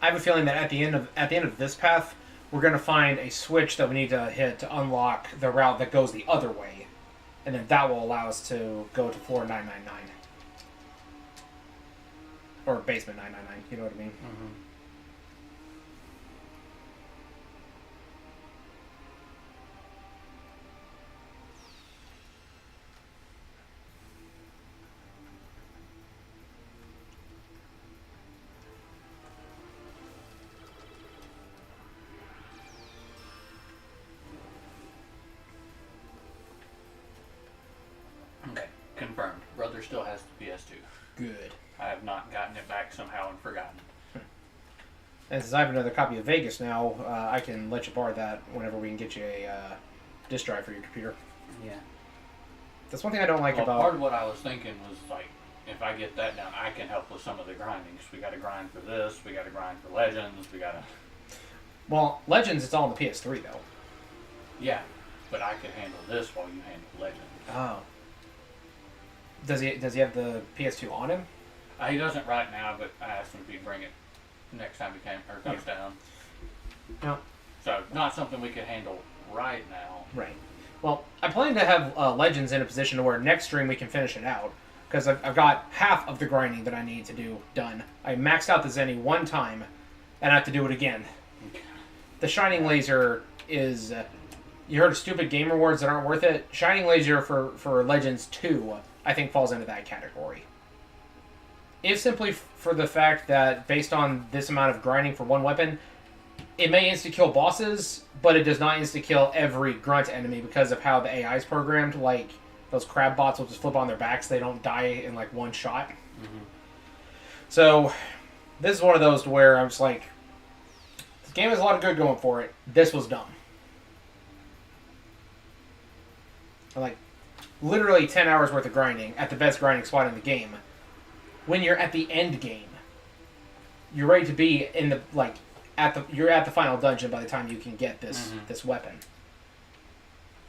I have a feeling that at the end of this path, we're going to find a switch that we need to hit to unlock the route that goes the other way, and then that will allow us to go to floor 999 or basement 999. You know what I mean? Mm-hmm. still has the PS2. Good. I have not gotten it back somehow and forgotten. And since I have another copy of Vegas now, I can let you borrow that whenever we can get you a disk drive for your computer. Yeah. That's one thing I don't like about... Part of what I was thinking was, like, if I get that down, I can help with some of the grinding. 'Cause we got to grind for this, we got to grind for Legends, we got to... Well, Legends, it's all on the PS3, though. Yeah, but I can handle this while you handle Legends. Oh. Does he have the PS2 on him? He doesn't right now, but I asked him if he'd bring it next time he comes down. No. So, not something we could handle right now. Right. Well, I plan to have Legends in a position to where next stream we can finish it out. Because I've got half of the grinding that I need to do done. I maxed out the Zenny one time, and I have to do it again. The Shining Laser is... you heard of stupid game rewards that aren't worth it? Shining Laser for Legends 2, I think, falls into that category. If simply for the fact that, based on this amount of grinding for one weapon, it may insta-kill bosses, but it does not insta-kill every grunt enemy because of how the AI is programmed. Like, those crab bots will just flip on their backs. They don't die in, like, one shot. Mm-hmm. So, this is one of those where I'm just like, this game has a lot of good going for it. This was dumb. Like, literally 10 hours worth of grinding at the best grinding spot in the game. When you're at the end game, you're ready to be in the, like, you're at the final dungeon by the time you can get this weapon.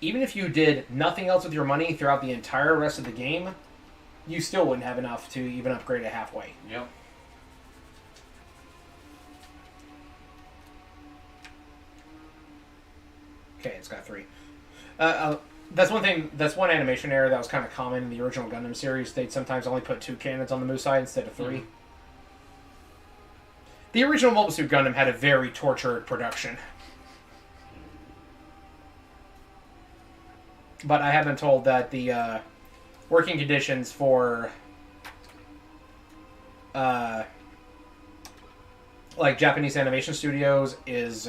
Even if you did nothing else with your money throughout the entire rest of the game, you still wouldn't have enough to even upgrade it halfway. Yep. Okay, it's got 3. That's one thing. That's one animation error that was kind of common in the original Gundam series. They'd sometimes only put 2 cannons on the Mu side instead of 3. Mm-hmm. The original Mobile Suit Gundam had a very tortured production. But I have been told that the working conditions for like Japanese animation studios is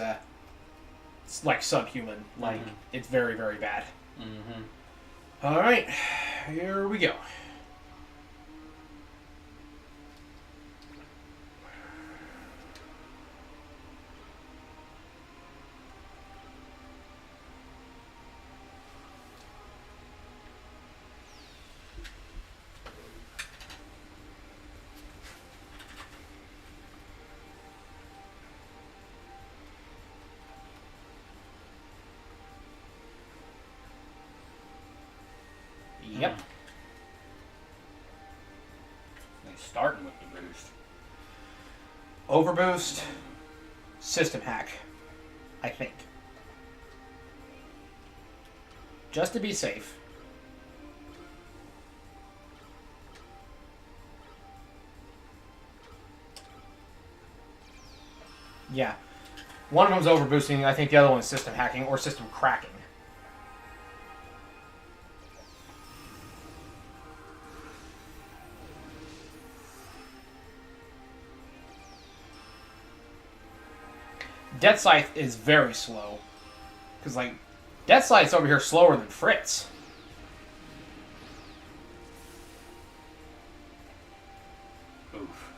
it's like subhuman. Like, it's very, very bad. Mm-hmm. All right, here we go. Yep. He's starting with the boost. Overboost, system hack, I think. Just to be safe. Yeah. One of them's overboosting, I think the other one's system hacking or system cracking. Death Scythe is very slow. Because, like, Death Scythe's over here slower than Fritz. Oof.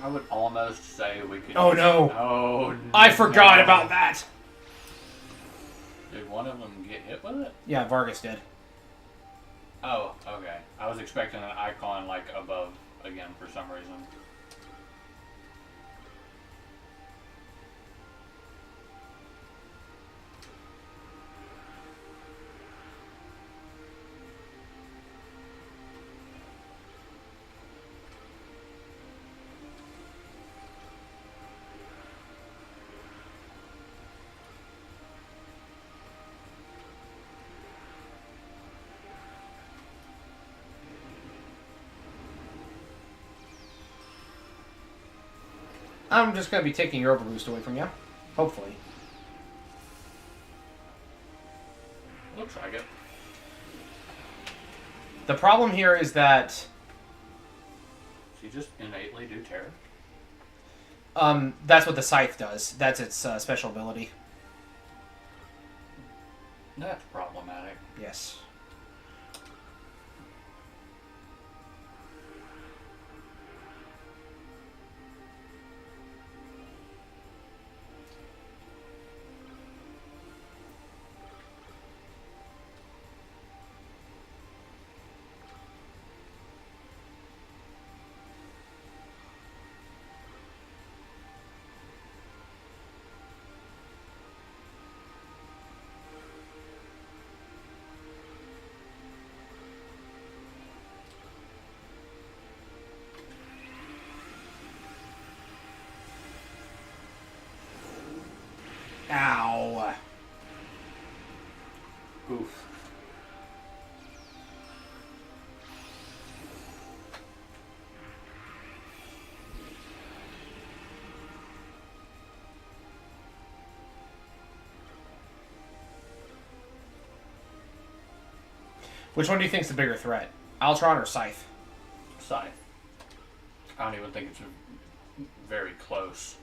I would almost say we could... Oh, no. Oh, no. I forgot about that. Did one of them get hit with it? Yeah, Vargas did. Oh, okay. I was expecting an icon, like, above again for some reason. I'm just going to be taking your overboost away from you. Hopefully. Looks like it. The problem here is that... So you just innately do terror? That's what the Scythe does. That's its special ability. That's problematic. Yes. Ow. Oof. Which one do you think is the bigger threat? Altron or Scythe? Scythe. I don't even think it's very close.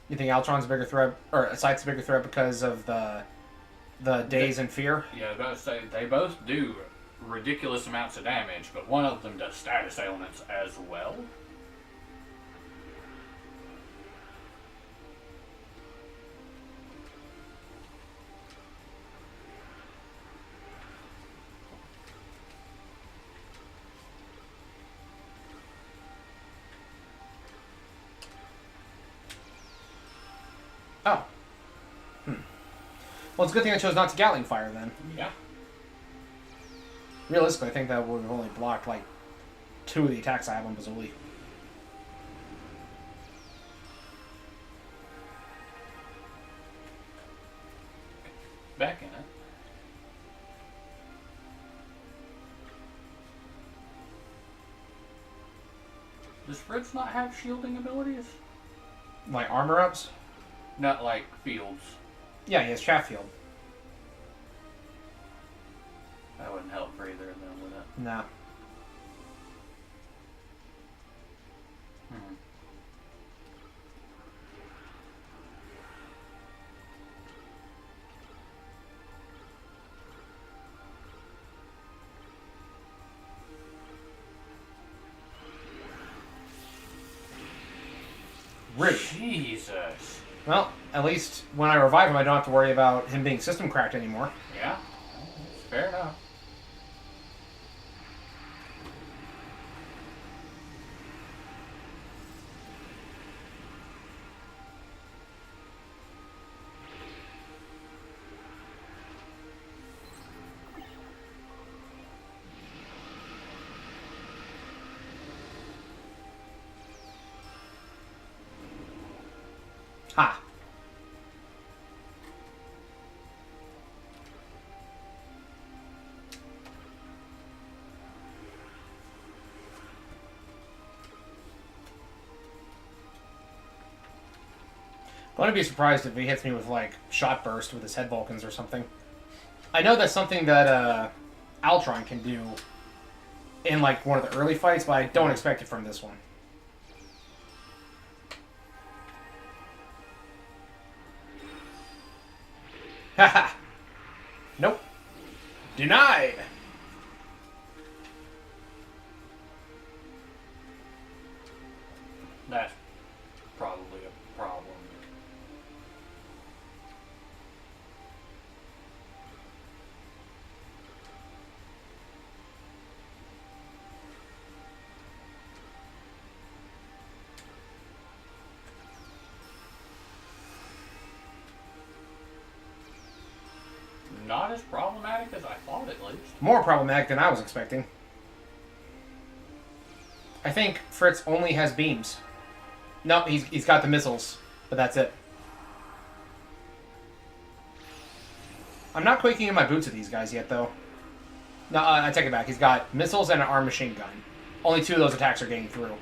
You think Altron's a bigger threat, or Scythe's a bigger threat because of the daze and fear? Yeah, I was about to say, they both do ridiculous amounts of damage, but one of them does status ailments as well. Oh. Well, it's a good thing I chose not to Gatling Fire then. Yeah. Realistically, I think that would have only blocked like 2 of the attacks I have on Bazuli. Back in it. Does Fritz not have shielding abilities? My armor ups? Not like fields. Yeah, he has Chaff Field. That wouldn't help for either of them, would it? Nah. Hmm. Rude. Jesus. Well, at least when I revive him, I don't have to worry about him being system cracked anymore. Yeah. Fair enough. Ha! I wouldn't be surprised if he hits me with, like, Shot Burst with his Head Vulcans or something. I know that's something that Altron can do in, like, one of the early fights, but I don't expect it from this one. Haha! Nope. Denied! That's probably a problem. Not as problematic as I thought, at least. More problematic than I was expecting. I think Fritz only has beams. No, he's got the missiles, but that's it. I'm not quaking in my boots of these guys yet, though. No, I take it back. He's got missiles and an armed machine gun. Only 2 of those attacks are getting through.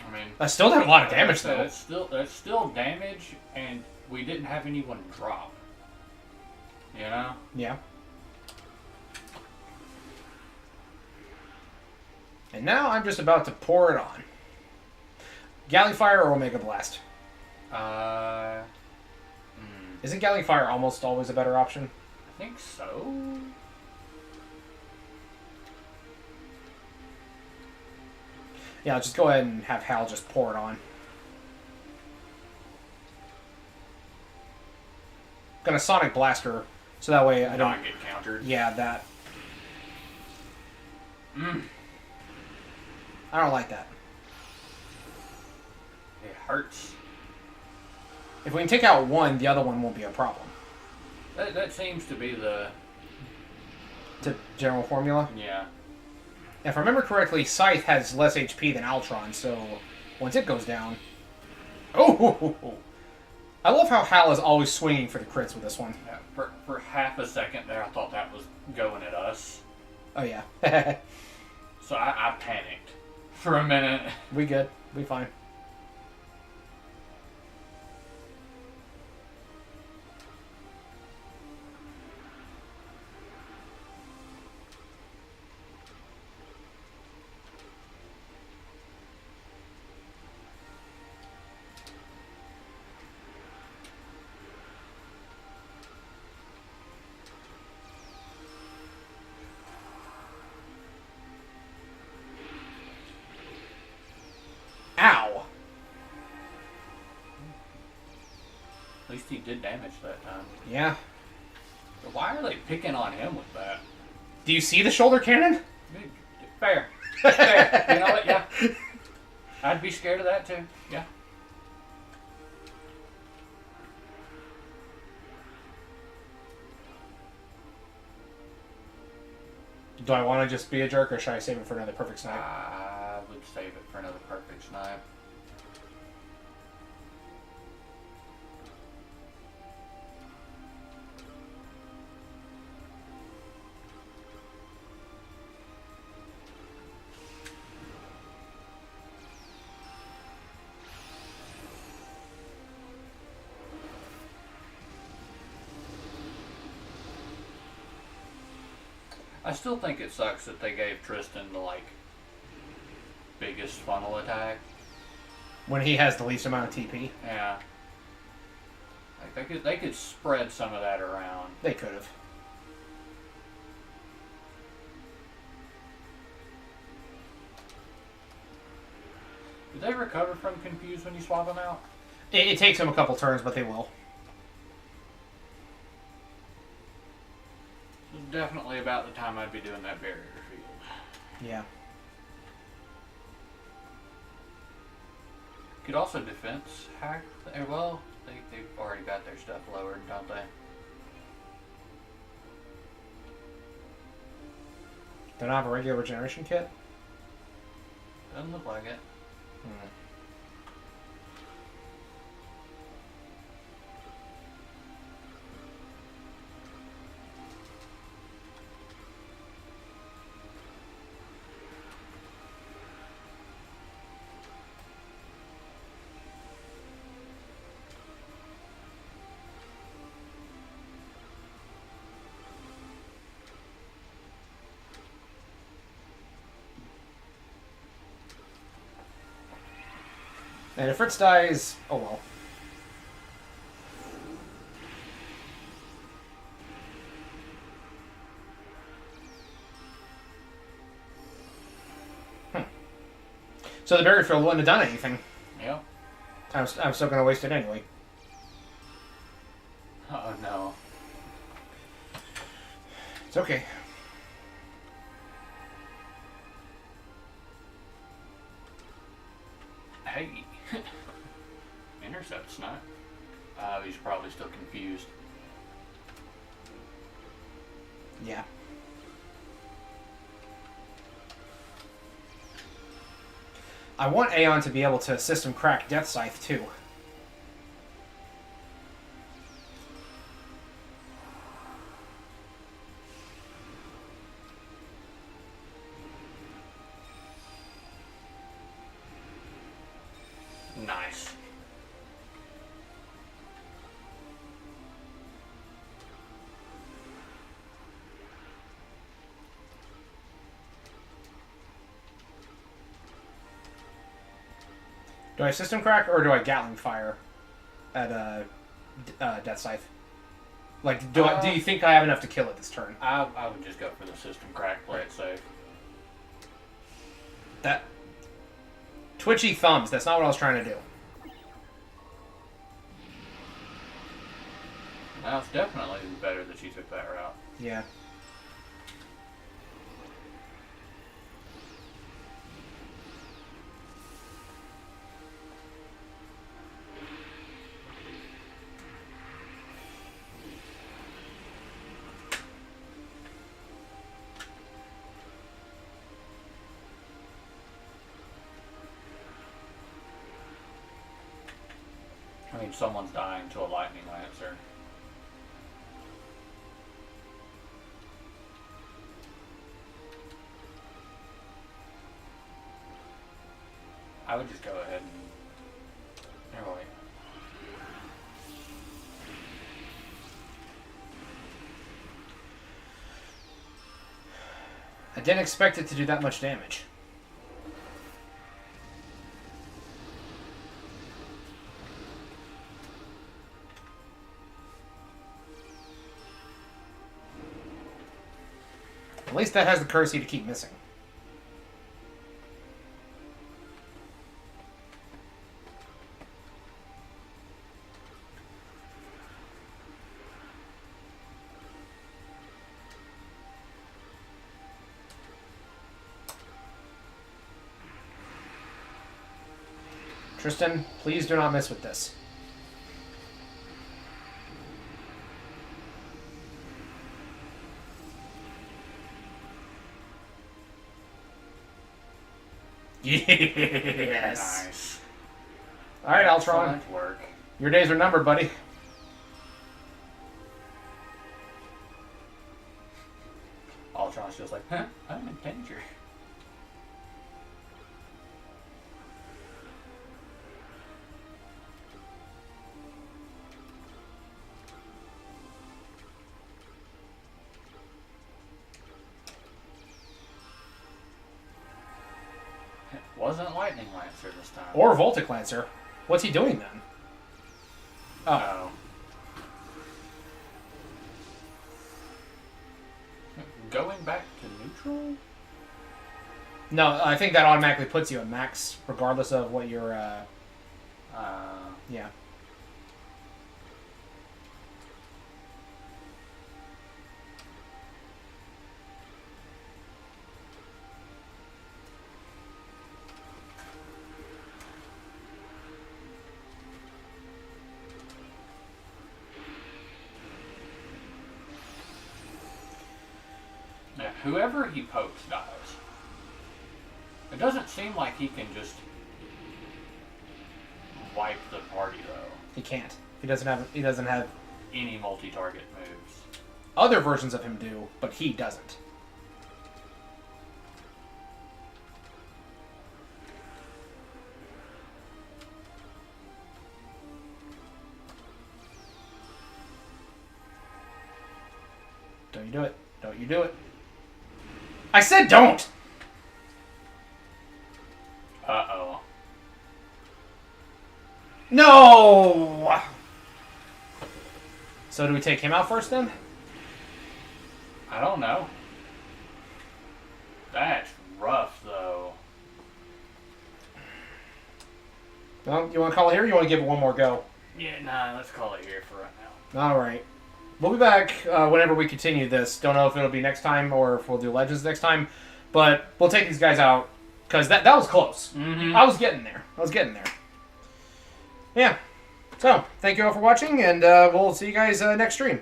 I mean, That still did a lot of damage, though. That's still damage, and we didn't have anyone drop. You know? Yeah. And now I'm just about to pour it on. Galley Fire or Omega Blast? Isn't Galley Fire almost always a better option? I think so. Yeah, I'll just go ahead and have Hal just pour it on. Gonna Sonic Blaster, so that way I don't not get countered. Yeah, that. I don't like that. It hurts. If we can take out one, the other one won't be a problem. That seems to be the General formula. Yeah. If I remember correctly, Scythe has less HP than Altron, so once it goes down... Oh! I love how Hal is always swinging for the crits with this one. Yeah, for half a second there, I thought that was going at us. Oh, yeah. So I panicked for a minute. We good. We fine. Ow! At least he did damage that time. Yeah. But why are they picking on him with that? Do you see the shoulder cannon? Fair. Fair. You know what? Yeah. I'd be scared of that too. Yeah. Do I want to just be a jerk, or should I save it for another perfect snipe? I would save it for another perfect snipe. I still think it sucks that they gave Tristan the, like, biggest funnel attack. When he has the least amount of TP? Yeah. Like, they could spread some of that around. They could have. Did they recover from Confused when you swap them out? It takes them a couple turns, but they will. This is definitely about the time I'd be doing that barrier field. Yeah. Could also defense hack. Well, they've already got their stuff lowered, don't they? They don't have a regular regeneration kit? Doesn't look like it. And if Fritz dies, oh well. So the barrier field wouldn't have done anything. Yeah. I'm still going to waste it anyway. Oh no. It's okay. Hey. Intercept's not. He's probably still confused. Yeah. I want Aeon to be able to system crack Death Scythe too. Nice. Do I system crack or do I Gatling fire at Death Scythe? Like, do you think I have enough to kill it this turn? I would just go for the system crack, play it safe. That twitchy thumbs. That's not what I was trying to do. Well, it's definitely better that you took that route. Yeah. I mean, someone's dying to a lightning lancer. I would just go ahead and... Oh, wait. I didn't expect it to do that much damage. At least that has the currency to keep missing. Tristan, please do not mess with this. Yes. Nice. All right, Altron. Excellent work. Your days are numbered, buddy. Altron's just like, huh? I'm in danger. It wasn't Lightning Lancer this time. Or Voltic Lancer. What's he doing then? Oh. Going back to neutral? No, I think that automatically puts you at max, regardless of what your, yeah. Yeah, whoever he pokes dies. It doesn't seem like he can just wipe the party though. He can't. He doesn't have Any multi-target moves. other versions of him do, but he doesn't. Don't you do it. Don't you do it. I said don't! Uh-oh. No! So do we take him out first then? I don't know. That's rough, though. Well, you want to call it here or you want to give it one more go? Yeah, nah, let's call it here for right now. Alright. We'll be back whenever we continue this. Don't know if it'll be next time or if we'll do Legends next time. But we'll take these guys out. Because that was close. Mm-hmm. I was getting there. Yeah. So, thank you all for watching, and we'll see you guys next stream.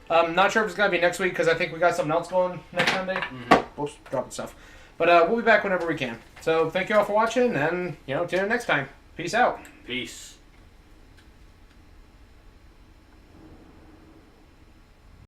Not sure if it's going to be next week, because I think we got something else going next Sunday. Mm-hmm. Oops, dropping stuff. But we'll be back whenever we can. So, thank you all for watching, and, tune in next time. Peace out. Peace.